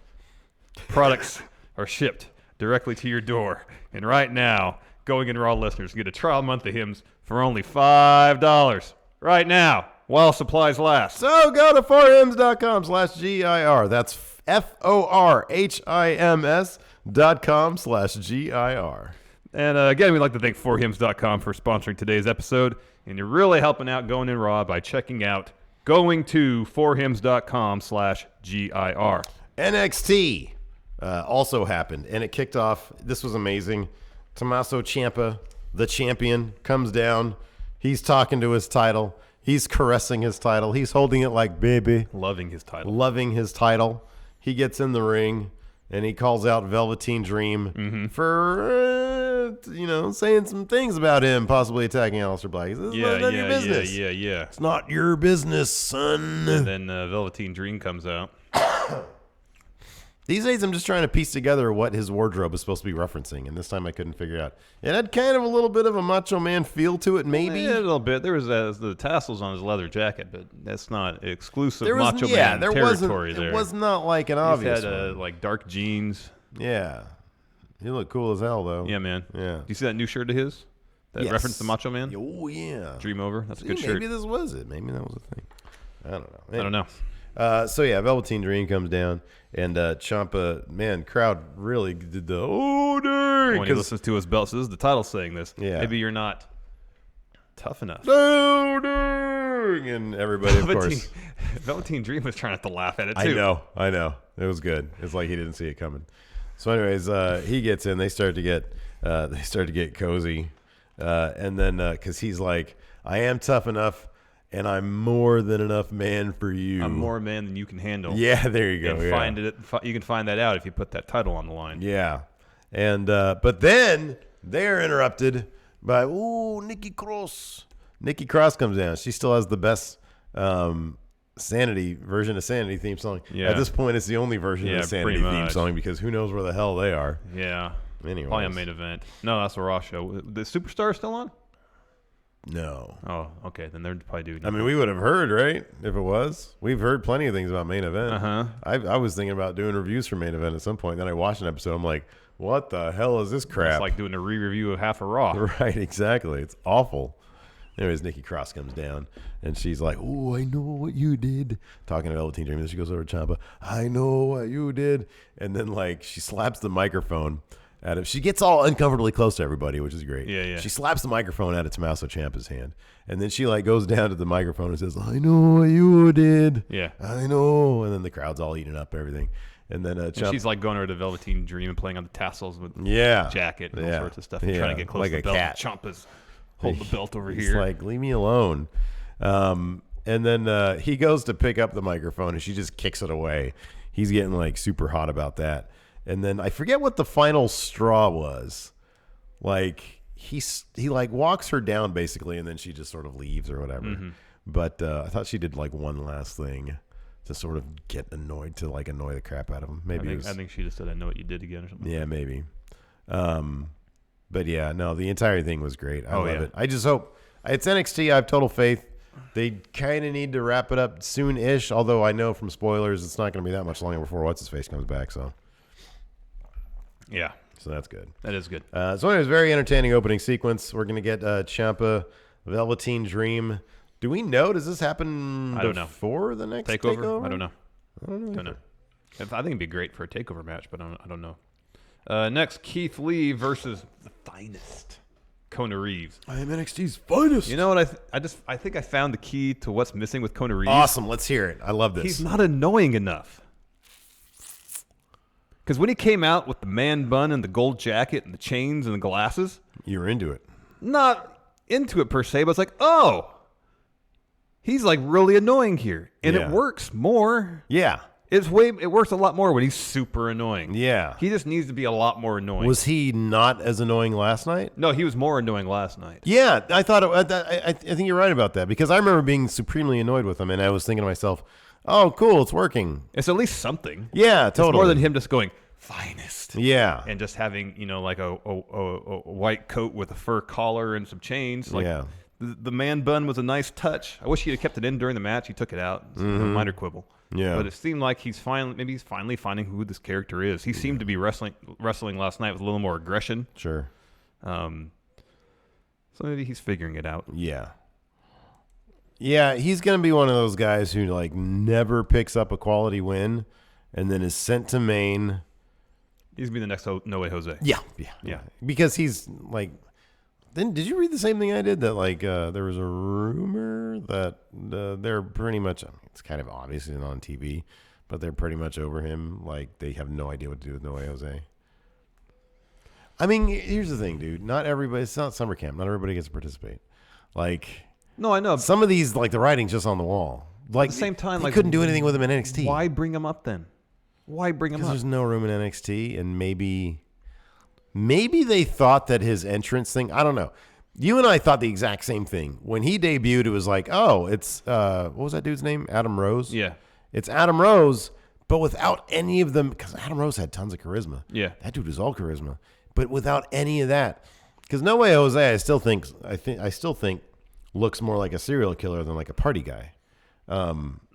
Products are shipped directly to your door. And right now, Going In Raw listeners get a trial month of Hims for only $5 right now while supplies last. So go to forhims.com/GIR. That's FORHIMS.com/GIR. And again, we'd like to thank forhims.com for sponsoring today's episode. And you're really helping out Going In Raw by checking out going to forhims.com/GIR. NXT also happened, and it kicked off. This was amazing. Tommaso Ciampa, the champion, comes down. He's talking to his title. He's caressing his title. He's holding it like baby. Loving his title. Loving his title. He gets in the ring, and he calls out Velveteen Dream for, saying some things about him possibly attacking Aleister Black. This is none of your business. Yeah. It's not your business, son. And then Velveteen Dream comes out. These days, I'm just trying to piece together what his wardrobe is supposed to be referencing, and this time I couldn't figure it out. It had kind of a little bit of a Macho Man feel to it, maybe. Yeah, a little bit. There was the tassels on his leather jacket, but that's not exclusive Macho Man territory there. It was not like an obvious one. He had dark jeans. Yeah. He looked cool as hell, though. Yeah, man. Yeah. Do you see that new shirt of his? That reference to Macho Man? Oh, yeah. Dream Over. That's a good shirt. Maybe this was it. Maybe that was a thing. I don't know. I don't know. Velveteen Dream comes down, and Ciampa, man, crowd really did the dang. When he listens to his belt, so this is the title saying this. Yeah. Maybe you're not tough enough. Dang. And everybody, of course. Velveteen Dream was trying not to laugh at it, too. I know. It was good. It's like he didn't see it coming. So anyways, he gets in. They start to get cozy. And then, because he's like, I am tough enough, and I'm more than enough man for you. I'm more man than you can handle. Yeah, there you go. And you can find that out if you put that title on the line. Yeah. And but then they're interrupted by Nikki Cross. Nikki Cross comes down. She still has the best Sanity version of Sanity theme song. Yeah. At this point, it's the only version of the Sanity theme song because who knows where the hell they are. Yeah. Anyway, probably on Main Event. No, that's the Raw show. The Superstar still on? No. Oh, okay. Then they're probably doing. I mean, we would have heard, right? If it was, we've heard plenty of things about Main Event. I was thinking about doing reviews for Main Event at some point. Then I watched an episode. I'm like, what the hell is this crap? It's like doing a re-review of half a Raw. Right, exactly. It's awful. Anyways, Nikki Cross comes down, and she's like, "Oh, I know what you did." Talking to Velveteen Dream, then she goes over to Ciampa. "I know what you did," and then like she slaps the microphone at him. She gets all uncomfortably close to everybody, which is great. Yeah. She slaps the microphone out of Tommaso Ciampa's hand, and then she like goes down to the microphone and says, "I know what you did." Yeah. I know, and then the crowd's all eating up everything. And then and she's like going over to Velveteen Dream and playing on the tassels with jacket and all sorts of stuff and trying to get close like to the a belt. cat. Ciampa's holding the belt over He's here. like, leave me alone. And then he goes to pick up the microphone and she just kicks it away. He's getting like super hot about that. And then I forget what the final straw was. Like he like walks her down basically, and then she just sort of leaves or whatever. Mm-hmm. But I thought she did like one last thing to sort of get annoy the crap out of him. Maybe I think she just said, "I know what you did again" or something. Yeah, maybe. But yeah, no, the entire thing was great. I love it. I just hope it's NXT. I have total faith. They kind of need to wrap it up soon-ish, although I know from spoilers it's not going to be that much longer before What's-His-Face comes back. So yeah. So that's good. That is good. So anyways, very entertaining opening sequence. We're going to get Ciampa, Velveteen Dream. Do we know? Does this happen before the next takeover? I don't know. Don't know. I think it'd be great for a takeover match, but I don't know. Next, Keith Lee versus the finest, Kona Reeves. I am NXT's finest. You know what? I think I found the key to what's missing with Kona Reeves. Awesome. Let's hear it. I love this. He's not annoying enough. Because when he came out with the man bun and the gold jacket and the chains and the glasses, you were into it. Not into it per se, but it's like, oh, he's like really annoying here, and it works more. Yeah. It works a lot more when he's super annoying. Yeah. He just needs to be a lot more annoying. Was he not as annoying last night? No, he was more annoying last night. Yeah, I thought I think you're right about that, because I remember being supremely annoyed with him, and I was thinking to myself, "Oh, cool, it's working." It's at least something. Yeah, totally. It's more than him just going finest. Yeah, and just having like a white coat with a fur collar and some chains. Like, yeah. The man bun was a nice touch. I wish he had kept it in during the match. He took it out. It's a minor quibble. Yeah. But it seemed like he's finally finding who this character is. He seemed to be wrestling last night with a little more aggression. Sure. So maybe he's figuring it out. Yeah. Yeah, he's going to be one of those guys who like never picks up a quality win and then is sent to Maine. He's going to be the next No Way Jose. Yeah. Because he's like... Then did you read the same thing I did? That like there was a rumor that they're pretty much, I mean, it's kind of obviously not on TV, but they're pretty much over him. Like they have no idea what to do with No Way Jose. I mean, here's the thing, dude. Not everybody. It's not summer camp. Not everybody gets to participate. Like, no, I know some of these, like the writing's just on the wall. Like at the same time, they like couldn't do anything with him in NXT. Why bring him up then? Why bring him up? Because there's no room in NXT, and maybe they thought that his entrance thing, I don't know. You and I thought the exact same thing. When he debuted, it was like, oh, it's, what was that dude's name? Adam Rose? Yeah. It's Adam Rose, but without any of them, because Adam Rose had tons of charisma. Yeah. That dude was all charisma. But without any of that. Because No Way Jose, I still think looks more like a serial killer than like a party guy.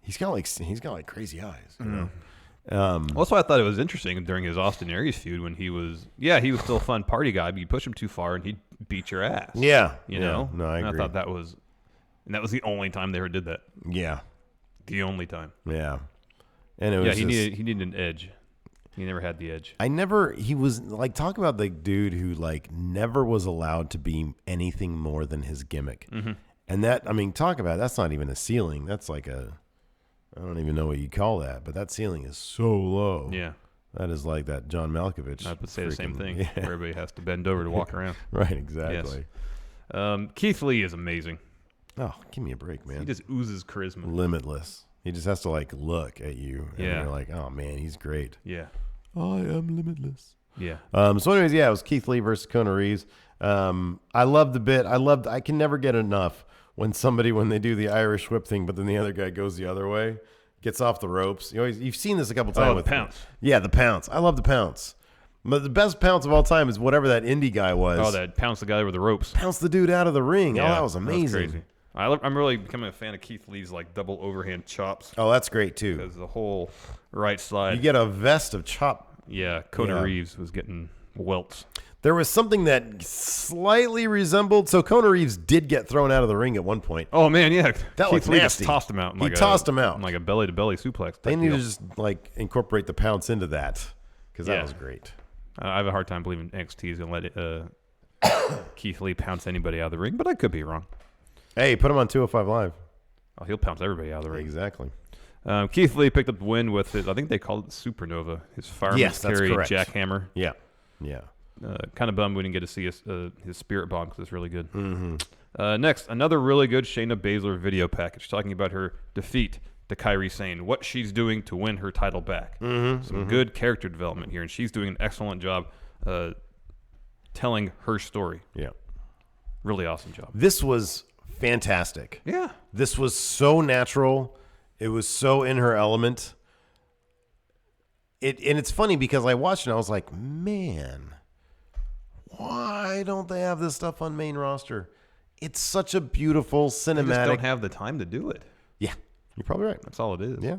He's got like crazy eyes, you know? Also, I thought it was interesting during his Austin Aries feud when he was still a fun party guy, but you push him too far and he'd beat your ass. Yeah. You know? No, I agree. And I thought that was the only time they ever did that. Yeah. The only time. Yeah. And it was he needed an edge. He never had the edge. He was like, talk about the dude who like never was allowed to be anything more than his gimmick. Mm-hmm. And that, I mean, talk about, that's not even a ceiling. That's like I don't even know what you call that, but that ceiling is so low. Yeah. That is like that John Malkovich. I would say the same thing. Yeah. Everybody has to bend over to walk around. Right, exactly. Yes. Keith Lee is amazing. Oh, give me a break, man. He just oozes charisma. Limitless. He just has to like look at you and you're like, oh man, he's great. Yeah. I am limitless. Yeah. So anyways, yeah, it was Keith Lee versus Kona Reeves. I loved the bit. I can never get enough when they do the Irish whip thing, but then the other guy goes the other way, gets off the ropes. You've seen this a couple times with the pounce. Yeah, the pounce. I love the pounce. But the best pounce of all time is whatever that indie guy was. Oh, that pounce the guy with the ropes. Pounce the dude out of the ring. Yeah, that was amazing. That's crazy. I'm really becoming a fan of Keith Lee's like double overhand chops. Oh, that's great too. Because the whole right side. You get a vest of chop. Yeah, Kona Reeves was getting welts. There was something that slightly resembled. So Kona Reeves did get thrown out of the ring at one point. Oh man, yeah, that Keith was Lee nasty. Just tossed him out. He tossed him out like a belly to belly suplex. They need to just like incorporate the pounce into that because that was great. I have a hard time believing NXT is going to let Keith Lee pounce anybody out of the ring, but I could be wrong. Hey, put him on 205 Live. Oh, he'll pounce everybody out of the ring. Exactly. Keith Lee picked up the win with his, I think they called it Supernova, his fireman's carry jackhammer. Yeah. Kind of bummed we didn't get to see his spirit bomb because it's really good. Mm-hmm. Next, another really good Shayna Baszler video package talking about her defeat to Kairi Sane, what she's doing to win her title back. Some good character development here, and she's doing an excellent job telling her story. Yeah. Really awesome job. This was fantastic. Yeah. This was so natural. It was so in her element. And it's funny because I watched it and I was like, man, why don't they have this stuff on main roster? It's such a beautiful cinematic. They just don't have the time to do it. Yeah. You're probably right. That's all it is. Yeah.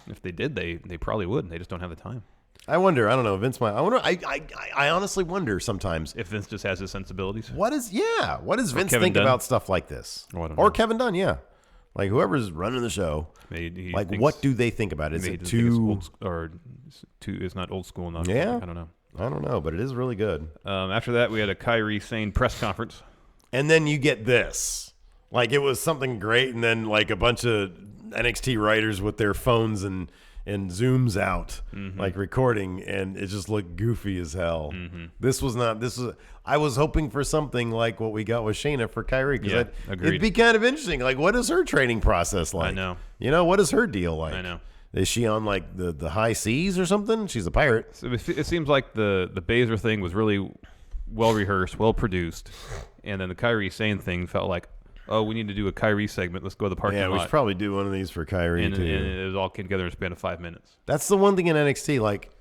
If they did, they probably would. They just don't have the time. I wonder. I don't know. Vince might. I honestly wonder sometimes if Vince just has his sensibilities. What does Vince think about stuff like this? Or Kevin Dunn? Yeah. Like whoever's running the show. What do they think about it? Is it too it's not old school enough? Yeah. I don't know. I don't know, but it is really good. After that, we had a Kairi Sane press conference. And then you get this. Like it was something great, and then like a bunch of NXT writers with their phones and zooms out, like recording, and it just looked goofy as hell. I was hoping for something like what we got with Shayna for Kairi, because it'd be kind of interesting. Like, what is her training process like? I know. What is her deal like? I know. Is she on like the high seas or something? She's a pirate. So it seems like the Baszler thing was really well rehearsed, well produced, and then the Kairi Sane thing felt like, oh, we need to do a Kairi segment. Let's go to the parking lot. Yeah, we should probably do one of these for Kairi, too. And it all came together in a span of 5 minutes. That's the one thing in NXT. Like,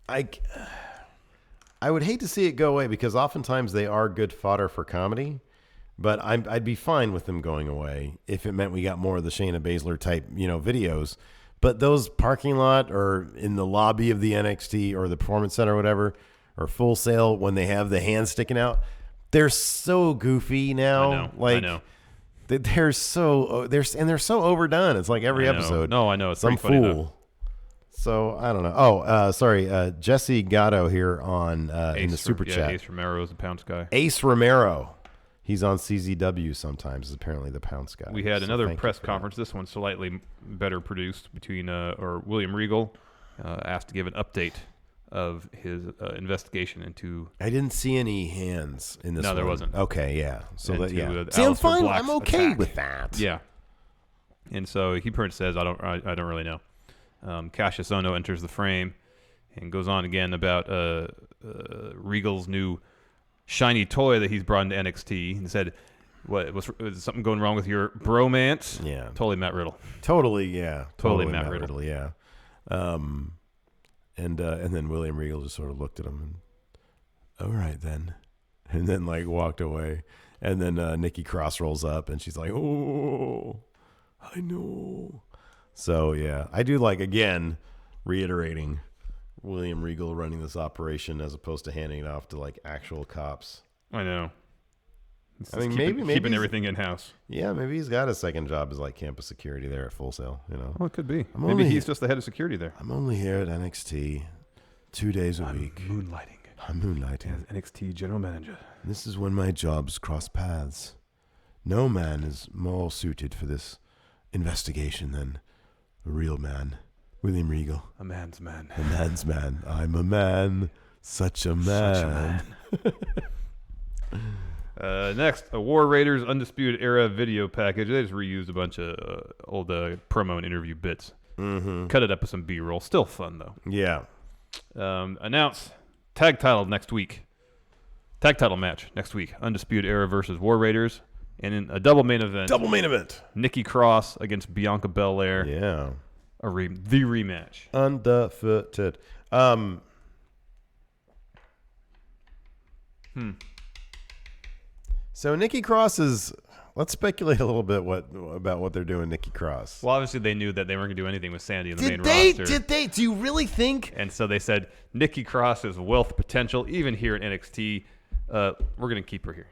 I would hate to see it go away because oftentimes they are good fodder for comedy, but I'd be fine with them going away if it meant we got more of the Shayna Baszler type, videos. But those parking lot or in the lobby of the NXT or the Performance Center or whatever, or Full Sail when they have the hands sticking out, they're so goofy now. I know. They're so overdone. It's like every episode. No, I know. It's some pretty funny, fool. So I don't know. Sorry. Jesse Gatto here on in the super chat. Ace Romero is the Pounce guy. Ace Romero. He's on CZW sometimes. Is apparently the Pounce guy. We had another press conference. This one's slightly better produced between William Regal asked to give an update of his investigation into. I didn't see any hands in this. No, one. there wasn't. Okay, yeah. So that See, Aleister I'm fine. Black's I'm okay attack. with that. Yeah. And so he pretty much says, I don't really know. Cassius Ohno enters the frame and goes on again about Regal's new shiny toy that he's brought into NXT and said, "What was something going wrong with your bromance?" Yeah, totally Matt Riddle. Totally, yeah, totally Matt Riddle. Yeah. And then William Regal just sort of looked at him and, all right then, and then like walked away. And then Nikki Cross rolls up and she's like, "Oh, I know." So yeah, I do like, again, reiterating William Regal running this operation as opposed to handing it off to like actual cops. I know. I mean, maybe keeping everything in house. Yeah, maybe he's got a second job as like campus security there at Full Sail. Well, it could be. Maybe he's just the head of security there. I'm only here at NXT 2 days a week. Moonlighting. I'm moonlighting. As NXT general manager. This is when my jobs cross paths. No man is more suited for this investigation than a real man, William Regal. A man's man. A man's man. I'm a man. Such a man. Next, a War Raiders Undisputed Era video package. They just reused a bunch of old promo and interview bits. Mm-hmm. Cut it up with some B-roll. Still fun, though. Yeah. Announce tag title next week. Tag title match next week. Undisputed Era versus War Raiders. And in a double main event. Double main event. Nikki Cross against Bianca Belair. Yeah. The rematch. Undefeated. So Nikki Cross is. Let's speculate a little bit about what they're doing, Nikki Cross. Well, obviously they knew that they weren't going to do anything with Sandy in the main roster. Did they? Do you really think? And so they said Nikki Cross has wealth potential, even here at NXT. We're going to keep her here.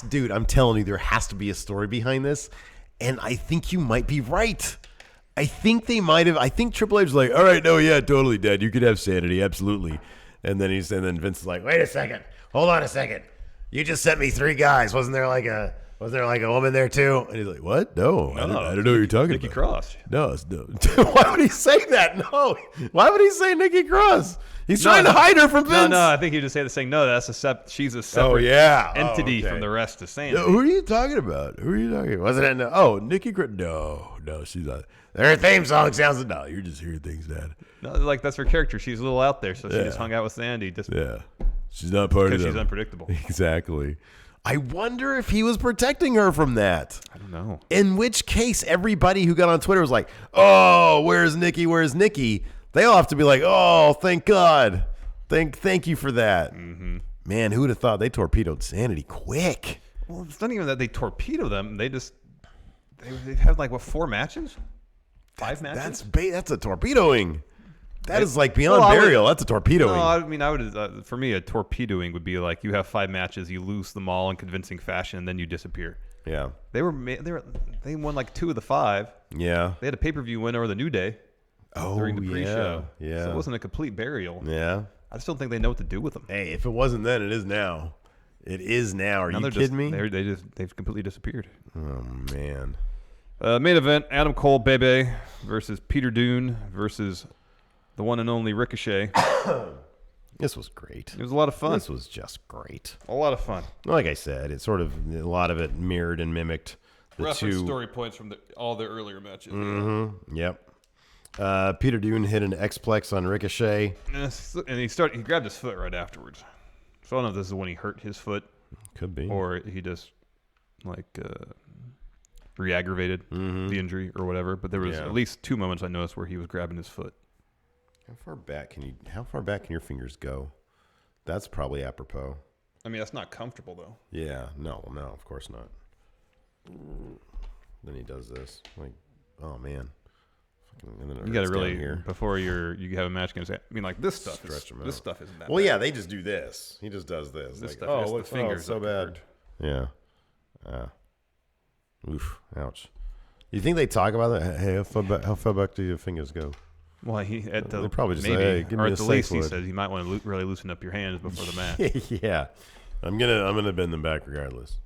Dude, I'm telling you, there has to be a story behind this, and I think you might be right. I think they might have. I think Triple H was like, all right, no, yeah, totally, Dad. You could have Sanity, absolutely. And then Vince is like, wait a second. Hold on a second. You just sent me 3 guys. Wasn't there like a woman there too? And he's like, what? No, I don't know what you're talking Nikki about. Cross. No. Why would he say that? No. Why would he say Nikki Cross? He's trying to hide her from Vince. No, I think he just say the saying. No, she's a separate entity from the rest of Sandy. Who are you talking about? Wasn't it? Nikki Cross. No, she's not. Her theme song sounds. No, you're just hearing things, Dad. No, like that's her character. She's a little out there, so she just hung out with Sandy. She's not part of it. Because she's unpredictable. Exactly. I wonder if he was protecting her from that. I don't know. In which case, everybody who got on Twitter was like, oh, where's Nikki? Where's Nikki? They all have to be like, oh, thank God. Thank you for that. Mm-hmm. Man, who would have thought they torpedoed Sanity quick? Well, it's not even that they torpedo them. They've had like, 4 matches? 5 matches? That's a torpedoing. That is like beyond burial. That's a torpedoing. No, I mean, I would. For me, a torpedoing would be like you have 5 matches, you lose them all in convincing fashion, and then you disappear. Yeah. They won like 2 of the 5. Yeah. They had a pay-per-view win over the New Day. During the pre-show. Yeah. So it wasn't a complete burial. Yeah. I just don't think they know what to do with them. Hey, if it wasn't then, it is now. It is now. Are you kidding me? They've completely disappeared. Oh man. Main event: Adam Cole, Bebe versus Peter Dune versus the one and only Ricochet. This was great. It was a lot of fun. This was just great. A lot of fun. Like I said, it sort of a lot of it mirrored and mimicked the reference two story points from all the earlier matches. Mm-hmm. Yep. Peter Dune hit an X-Plex on Ricochet. And he grabbed his foot right afterwards. So I don't know if this is when he hurt his foot. Could be. Or he just re-aggravated the injury or whatever. But there was at least 2 moments I noticed where he was grabbing his foot. How far back can your fingers go? That's probably apropos. I mean, that's not comfortable though. Yeah. No, of course not. Then he does this. Like, oh man. You got to really before you have a match against. I mean, like this stuff. This stuff isn't that. Well, bad. yeah, they just do this. He just does this. This like, stuff. Look, the fingers so bad. Yeah. Oof. Ouch. You think they talk about that? Hey, how far back do your fingers go? Well, they probably just maybe, say, hey, give or me at a the least he safe says you might want to really loosen up your hands before the match. Yeah, I'm gonna bend them back regardless.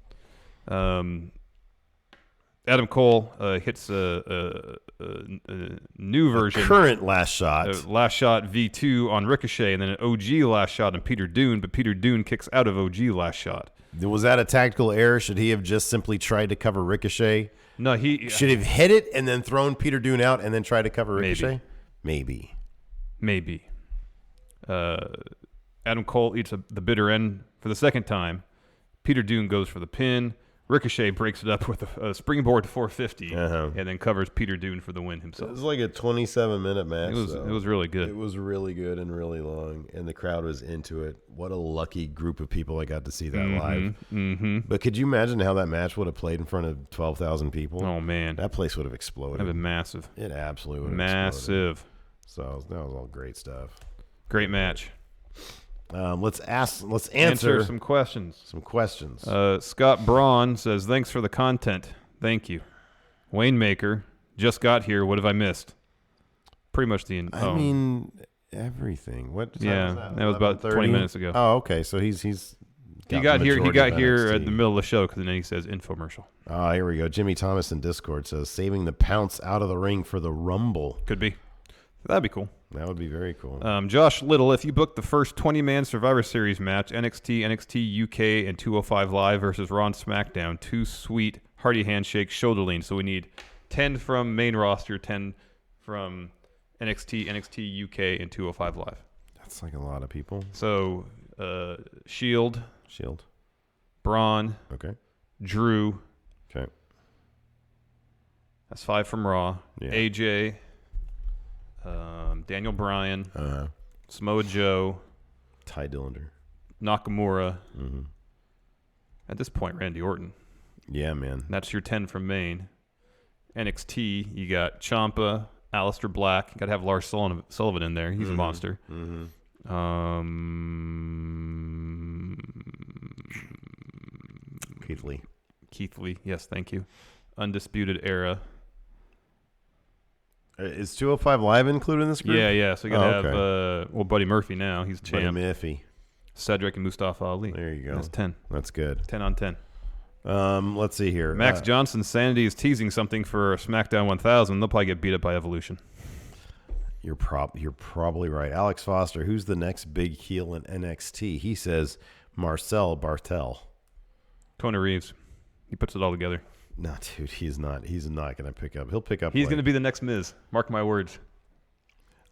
Adam Cole hits a new version. Current last shot. Last shot V2 on Ricochet, and then an OG last shot on Peter Dune, but Peter Dune kicks out of OG last shot. Was that a tactical error? Should he have just simply tried to cover Ricochet? No, he should have hit it and then thrown Peter Dune out and then tried to cover Ricochet? Maybe. Adam Cole eats the bitter end for the second time. Peter Dune goes for the pin. Ricochet breaks it up with a springboard 450 and then covers Peter Dune for the win himself. It was like a 27-minute match. It was really good. It was really good and really long, and the crowd was into it. What a lucky group of people I got to see that live. Mm-hmm. But could you imagine how that match would have played in front of 12,000 people? Oh, man. That place would have exploded. That would have been massive. It absolutely would have exploded. Massive. So that was all great stuff. Great match. Let's answer some questions. Scott Braun says, thanks for the content. Thank you. Wayne Maker, just got here. What have I missed? Pretty much I mean, everything. What time was that was about 20 minutes ago. Oh, okay. So he got here at the middle of the show because then he says infomercial. Oh, here we go. Jimmy Thomas in Discord says, saving the pounce out of the ring for the Rumble. Could be. That'd be cool. That would be very cool. Josh Little, if you booked the first 20-man Survivor Series match, NXT UK, and 205 Live versus Raw and SmackDown, 2 sweet, hearty handshakes, shoulder lean. So we need 10 from main roster, 10 from NXT UK, and 205 Live. That's like a lot of people. So Shield, Braun, okay, Drew. Okay. That's 5 from Raw. Yeah. AJ. Daniel Bryan. Samoa Joe. Ty Dillinger. Nakamura. Mm-hmm. At this point, Randy Orton. Yeah, man. That's your 10 from Maine. NXT, you got Ciampa, Aleister Black. Got to have Lars Sullivan in there. He's a monster. Mm-hmm. Keith Lee. Yes, thank you. Undisputed Era. Is 205 Live included in this group? Yeah. So you got to have Buddy Murphy now. He's champ. Buddy Murphy. Cedric and Mustafa Ali. There you go. That's 10. That's good. 10 on 10. Let's see here. Max Johnson's Sanity is teasing something for SmackDown 1000. They'll probably get beat up by Evolution. You're probably right. Alex Foster, who's the next big heel in NXT? He says Marcel Bartel. Kona Reeves. He puts it all together. No, dude, he's not. He's not going to pick up. He'll pick up. He's going to be the next Miz. Mark my words.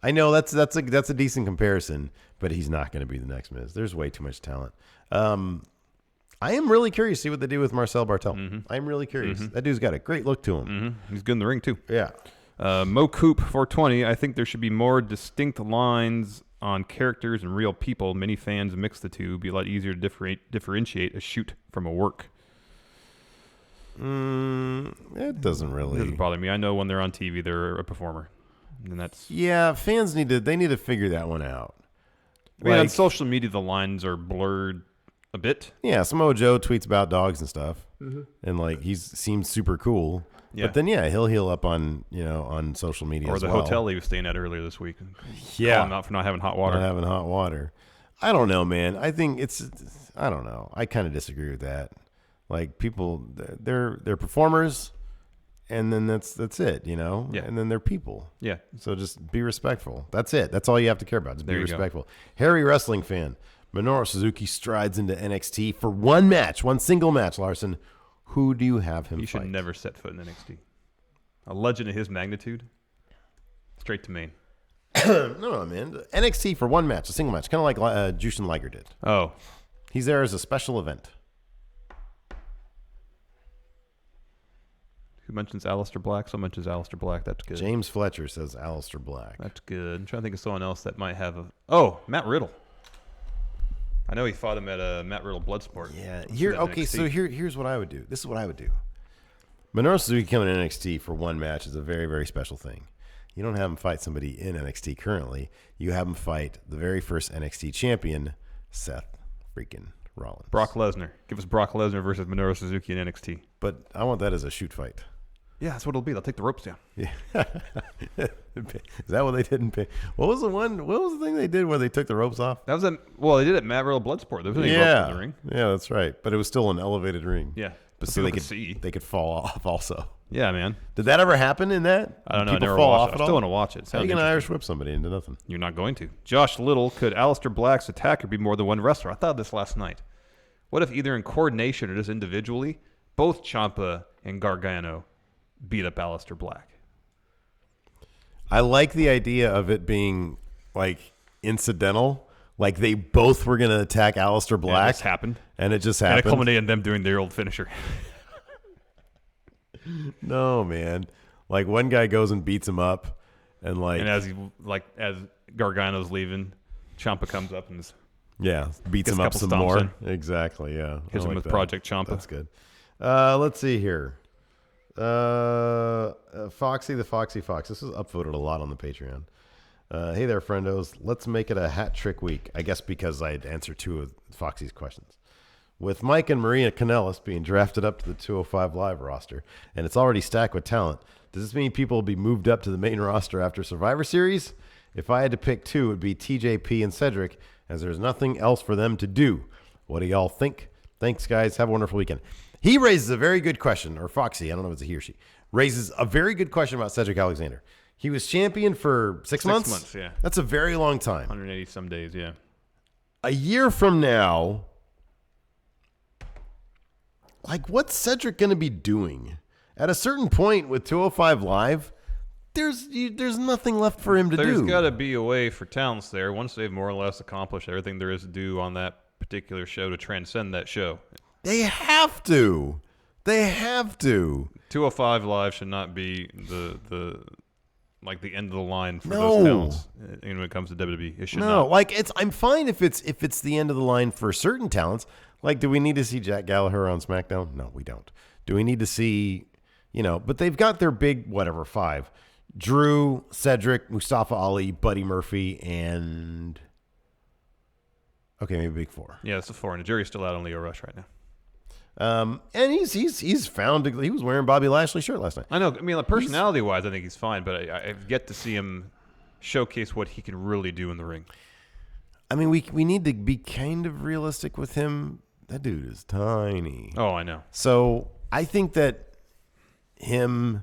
I know that's a decent comparison, but he's not going to be the next Miz. There's way too much talent. I am really curious to see what they do with Marcel Bartel. Mm-hmm. I'm really curious. That dude's got a great look to him. Mm-hmm. He's good in the ring, too. Yeah. Mo Coop 420. I think there should be more distinct lines on characters and real people. Many fans mix the two. It'd be a lot easier to differentiate a shoot from a work. It doesn't really. It doesn't bother me. I know when they're on TV, they're a performer. And that's fans need to figure that one out. I mean, on social media, the lines are blurred a bit. Yeah, Samoa Joe tweets about dogs and stuff, and he seems super cool. Yeah. But then he'll heal up on on social media or as the well. hotel he was staying at earlier this week. Yeah, call him out for not having hot water. Not having hot water. I don't know, man. I think I don't know. I kind of disagree with that. Like people, they're performers, and then that's it, Yeah. And then they're people. Yeah. So just be respectful. That's it. That's all you have to care about. Just be respectful. Harry wrestling fan. Minoru Suzuki strides into NXT for one single match. Larson, who do you have him fight? He should never set foot in NXT. A legend of his magnitude, straight to Maine. No, man. NXT for one match, a single match, kind of like Jushin Liger did. Oh. He's there as a special event. Who mentions Aleister Black? Someone mentions Aleister Black. That's good. James Fletcher says Aleister Black. That's good. I'm trying to think of someone else that might have Matt Riddle. I know he fought him at Matt Riddle Bloodsport. Yeah. Here's what I would do. This is what I would do. Minoru Suzuki coming to NXT for one match is a very, very special thing. You don't have him fight somebody in NXT currently. You have him fight the very first NXT champion, Seth freaking Rollins. Brock Lesnar. Give us Brock Lesnar versus Minoru Suzuki in NXT. But I want that as a shoot fight. Yeah, that's what it'll be. They'll take the ropes down. Yeah. Is that what they did in What was the thing they did where they took the ropes off? That was they did it at Matt Riddle Bloodsport. There was any ropes in the ring. Yeah, that's right. But it was still an elevated ring. Yeah. But so they could fall off also. Yeah, man. Did that ever happen in that? I don't know. People I never fall watched off it. I still want to watch it. How are you going to Irish whip somebody into nothing? You're not going to. Josh Little, could Aleister Black's attacker be more than one wrestler? I thought this last night. What if either in coordination or just individually, both Ciampa and Gargano beat up Aleister Black? I like the idea of it being incidental. Like they both were going to attack Aleister Black. And it just happened. And it just happened. And it culminated in them doing their old finisher. No, man. Like one guy goes and beats him up, and as Gargano's leaving, Ciampa comes up and beats him up some more. In. Exactly. Yeah. Hits him with Project Ciampa. That's good. Let's see here. Foxy the Foxy Fox. This is upvoted a lot on the Patreon. Hey there, friendos. Let's make it a hat trick week. I guess because I'd answer two of Foxy's questions. With Mike and Maria Kanellis being drafted up to the 205 Live roster, and it's already stacked with talent, does this mean people will be moved up to the main roster after Survivor Series? If I had to pick two, it would be TJP and Cedric, as there's nothing else for them to do. What do y'all think? Thanks, guys. Have a wonderful weekend. He raises a very good question, or Foxy, I don't know if it's a he or she, raises a very good question about Cedric Alexander. He was champion for 6 months? 6 months, yeah. That's a very long time. 180 some days, yeah. A year from now, what's Cedric going to be doing? At a certain point with 205 Live, there's nothing left for him to do. There's got to be a way for talents there, once they've more or less accomplished everything there is to do on that particular show, to transcend that show. They have to. They have to. 205 Live should not be the like the end of the line for No. those talents when it comes to WWE. It should No, not. like I'm fine if it's the end of the line for certain talents. Like, do we need to see Jack Gallagher on SmackDown? No, we don't. Do we need to see, but they've got their big, 5. Drew, Cedric, Mustafa Ali, Buddy Murphy, and maybe big 4. Yeah, it's a 4, and the jury's still out on Leo Rush right now. And he's found, he was wearing Bobby Lashley's shirt last night. I know. I mean, like, personality-wise, I think he's fine, but I've yet to see him showcase what he can really do in the ring. I mean, we need to be kind of realistic with him. That dude is tiny. Oh, I know. So I think that him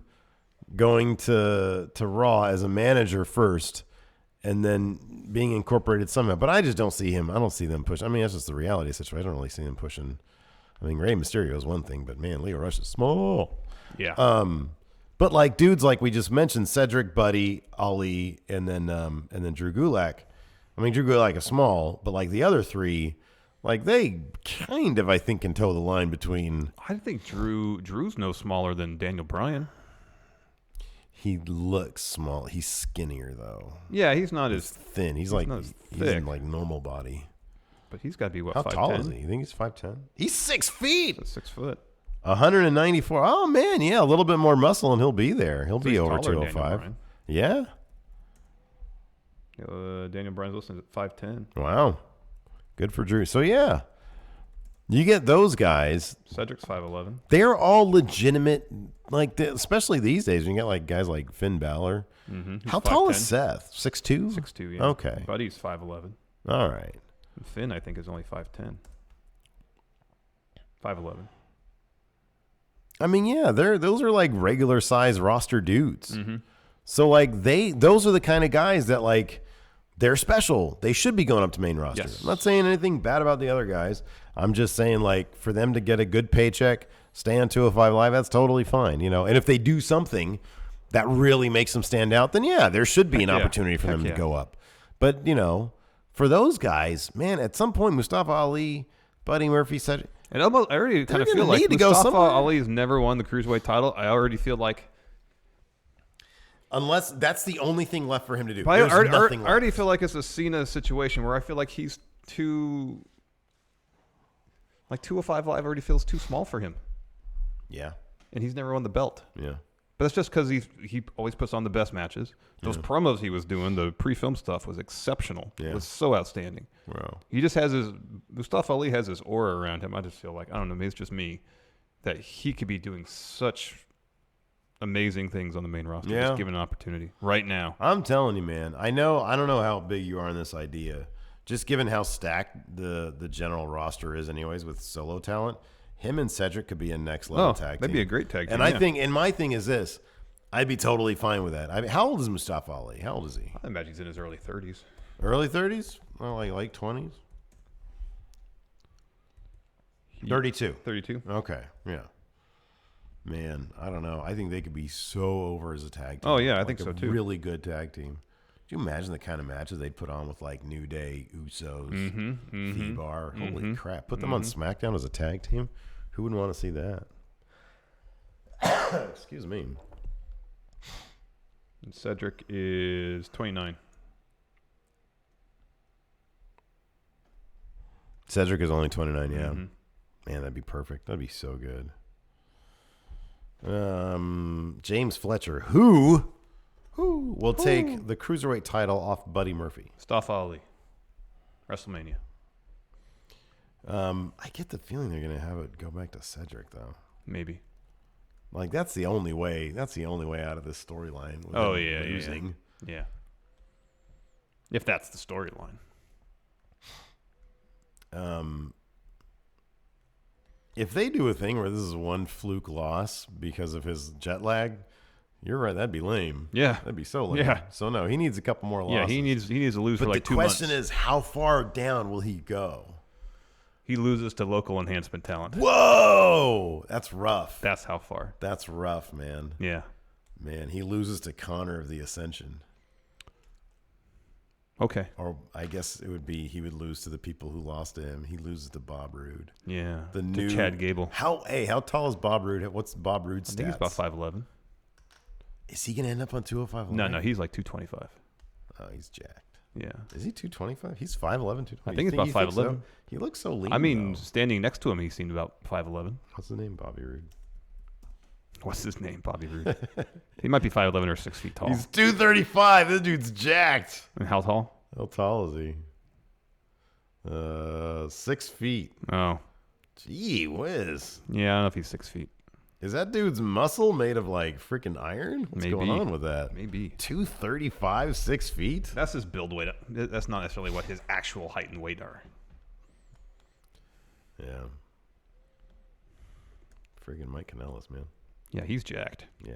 going to Raw as a manager first and then being incorporated somehow. But I just don't see him. I don't see them push. I mean, that's just the reality situation. I don't really see them pushing. I mean, Rey Mysterio is one thing, but man, Leo Rush is small. Yeah. But like dudes like we just mentioned, Cedric, Buddy, Ali, and then Drew Gulak. I mean, Drew Gulak is small, but like the other 3, like they kind of, I think, can toe the line between. I think Drew's no smaller than Daniel Bryan. He looks small. He's skinnier though. Yeah, he's not as thin. He's not like as he's thick. in like normal body. But he's got to be what? How 5'10"? tall is he? You think he's 5'10"? He's 6 feet. That's 6 foot. 194. Oh man, yeah, a little bit more muscle and he'll be there. He'll So be he's over taller than 205. Daniel Yeah. Daniel Bryan's listed at 5'10". Wow. Good for Drew. So yeah, you get those guys. Cedric's 5'11". They're all legitimate, like especially these days. When you get like guys like Finn Balor. Mm-hmm. How tall is Seth? 6'2"? 6'2", yeah. Okay. Buddy's 5'11". All right. And Finn, I think, is only 5'10". 5'11". I mean, yeah, those are like regular size roster dudes. Mm-hmm. So like those are the kind of guys that like they're special. They should be going up to main roster. Yes. I'm not saying anything bad about the other guys. I'm just saying like for them to get a good paycheck, stay on 205 Live, that's totally fine, And if they do something that really makes them stand out, then yeah, there should be an opportunity for them to go up. But for those guys, man, at some point, Mustafa Ali, Buddy Murphy said. And almost, I already kind of feel like Mustafa Ali has never won the Cruiserweight title. I already feel like... Unless that's the only thing left for him to do. I There's nothing already left. feel like it's a Cena situation where I feel like he's too... Like 205 Live already feels too small for him. Yeah. And he's never won the belt. Yeah. But that's just because he always puts on the best matches. Those promos he was doing, the pre-film stuff, was exceptional. Yeah. It was so outstanding. Wow. He just has Mustafa Ali has his aura around him. I just feel like, I don't know, maybe it's just me, that he could be doing such amazing things on the main roster. Yeah. Just given an opportunity right now. I'm telling you, man. I don't know how big you are in this idea. Just given how stacked the general roster is anyways with solo talent, him and Cedric could be a next level tag team. That'd be a great tag team. And I think, and my thing is this, I'd be totally fine with that. I mean, how old is Mustafa Ali? How old is he? I imagine he's in his early 30s. Early 30s? Well, like 20s? 32. 32. Okay, yeah. Man, I don't know. I think they could be so over as a tag team. Oh, yeah, I think so, a too. Really good tag team. Could you imagine the kind of matches they'd put on with like New Day, Usos, V-Bar? Holy crap. Put them on SmackDown as a tag team? Who wouldn't want to see that? Excuse me. And Cedric is 29. Cedric is only 29, yeah. Man, that'd be perfect. That'd be so good. James Fletcher, who will take the Cruiserweight title off Buddy Murphy? Mustafa Ali. WrestleMania. I get the feeling they're going to have it go back to Cedric, though. Maybe. Like, that's the only way. That's the only way out of this storyline. Oh, yeah, losing. Yeah. If that's the storyline. If they do a thing where this is one fluke loss because of his jet lag, you're right. That'd be lame. Yeah, that'd be so lame. Yeah. So no, he needs a couple more losses. Yeah, he needs to lose for like 2 months. But the question is, how far down will he go? He loses to local enhancement talent. Whoa, that's rough. That's how far. That's rough, man. Yeah, man, he loses to Connor of the Ascension. Okay. Or I guess it would be he would lose to the people who lost to him. He loses to Bob Roode. Yeah. The to new Chad Gable. How tall is Bob Roode? What's Bob Roode's stats? I think he's about 5'11". Is he gonna end up on 205? No, he's like 225. Oh, he's jacked. Yeah. Is he 225? He's 5'11", 225. I think he's about 5'11". So? He looks so lean. I mean, though. standing next to him, he seemed about 5'11". What's his name? Bobby Roode. What's his name? Bobby Roode. He might be 5'11" or 6 feet tall. He's 235. This dude's jacked. And how tall? How tall is he? 6 feet. Oh. Gee whiz. Yeah, I don't know if he's 6 feet. Is that dude's muscle made of like freaking iron? What's going on with that? Maybe. 235, 6 feet? That's his build weight. That's not necessarily what his actual height and weight are. Yeah. Freaking Mike Kanellis, man. Yeah, he's jacked. Yeah.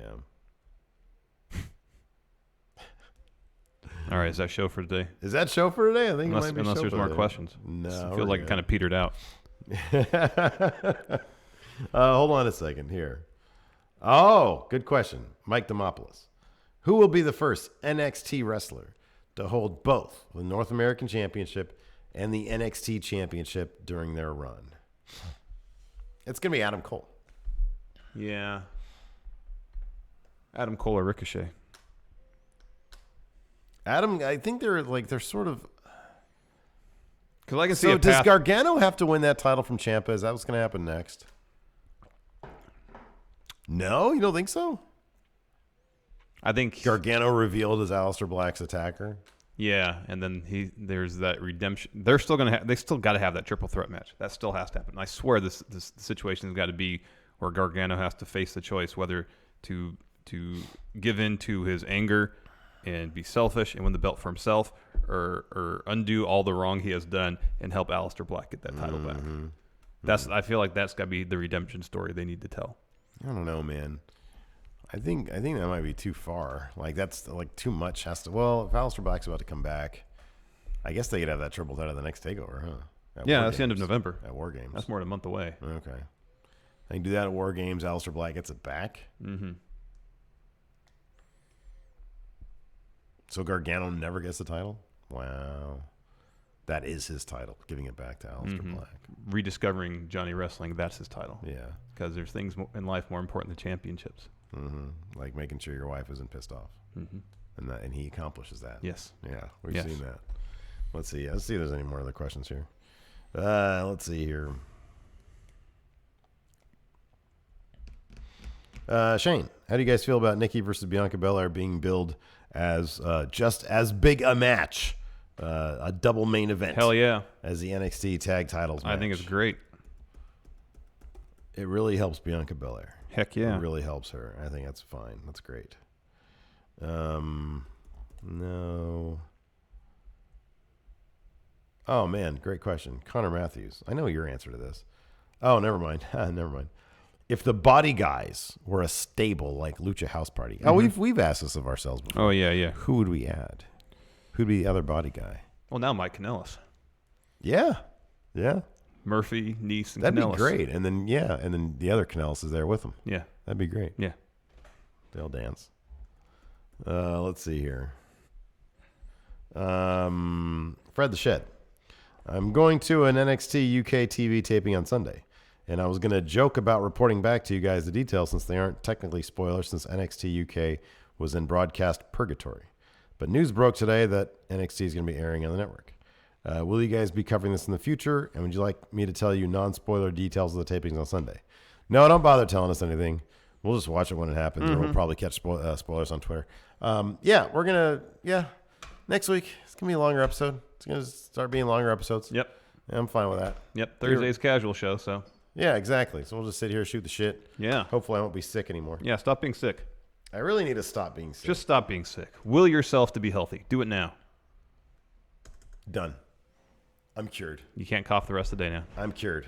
All right, is that show for today? Is that show for today? I think unless, it might be unless show there's for more today. questions. No. I feel like it kind of petered out. Hold on a second here. Oh, good question. Mike Demopoulos. Who will be the first NXT wrestler to hold both the North American Championship and the NXT Championship during their run? It's going to be Adam Cole. Yeah. Adam Cole or Ricochet. Adam, I think they're sort of... Because I can see so a does path. Gargano have to win that title from Ciampa? Is that what's going to happen next? No, you don't think so? I think Gargano revealed as Aleister Black's attacker. Yeah, and then there's that redemption. They're still gonna they still got to have that triple threat match. That still has to happen. I swear this situation has got to be where Gargano has to face the choice whether to give in to his anger and be selfish and win the belt for himself, or undo all the wrong he has done and help Aleister Black get that title back. I feel like that's got to be the redemption story they need to tell. I don't know, man. I think that might be too far. Like that's like too much has to. Well, if Aleister Black's about to come back, I guess they could have that triple threat at the next takeover, huh? Yeah, that's the end of November. At War Games. That's more than a month away. Okay. They can do that at War Games. Aleister Black gets it back. Mm-hmm. So Gargano never gets the title? Wow. That is his title, giving it back to Aleister Black. Rediscovering Johnny Wrestling, that's his title. Yeah. Because there's things in life more important than championships. Like making sure your wife isn't pissed off. And he accomplishes that. Yes. Yeah, we've seen that. Let's see if there's any more other questions here. Let's see here. Shane, how do you guys feel about Nikki versus Bianca Belair being billed as just as big a match, a double main event? Hell yeah. As the NXT tag titles match? I think it's great. It really helps Bianca Belair. Heck yeah. It really helps her. I think that's fine. That's great. No. Oh, man. Great question. Connor Matthews. I know your answer to this. Oh, never mind. Never mind. If the Body Guys were a stable like Lucha House Party. Oh, we've asked this of ourselves before. Oh, yeah. Who would we add? Who'd be the other Body Guy? Well, now Mike Kanellis. Yeah. Yeah. Murphy, Nese, and That'd Kanellis. be great. And then the other Kanellis is there with them. Yeah. That'd be great. Yeah. They'll dance. Let's see here. Fred the Shed. I'm going to an NXT UK TV taping on Sunday, and I was going to joke about reporting back to you guys the details since they aren't technically spoilers since NXT UK was in broadcast purgatory. But news broke today that NXT is going to be airing on the network. Will you guys be covering this in the future? And would you like me to tell you non-spoiler details of the tapings on Sunday? No, don't bother telling us anything. We'll just watch it when it happens, or we'll probably catch spoilers on Twitter. Next week, it's going to be a longer episode. It's going to start being longer episodes. Yep. Yeah, I'm fine with that. Yep. Thursday's casual show, so. Yeah, exactly. So we'll just sit here, shoot the shit. Yeah. Hopefully I won't be sick anymore. Yeah, stop being sick. I really need to stop being sick. Just stop being sick. Will yourself to be healthy. Do it now. Done. I'm cured. You can't cough the rest of the day now. I'm cured.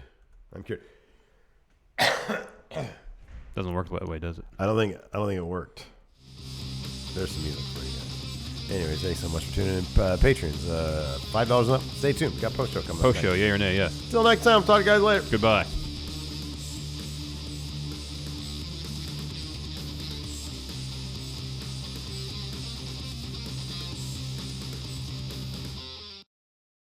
Doesn't work that way, does it? I don't think it worked. There's some music for you guys. Anyways, thanks so much for tuning in. Patrons, $5 and up. Stay tuned. We got post show coming up. Post show, yay or nay, yes. Till next time. Talk to you guys later. Goodbye.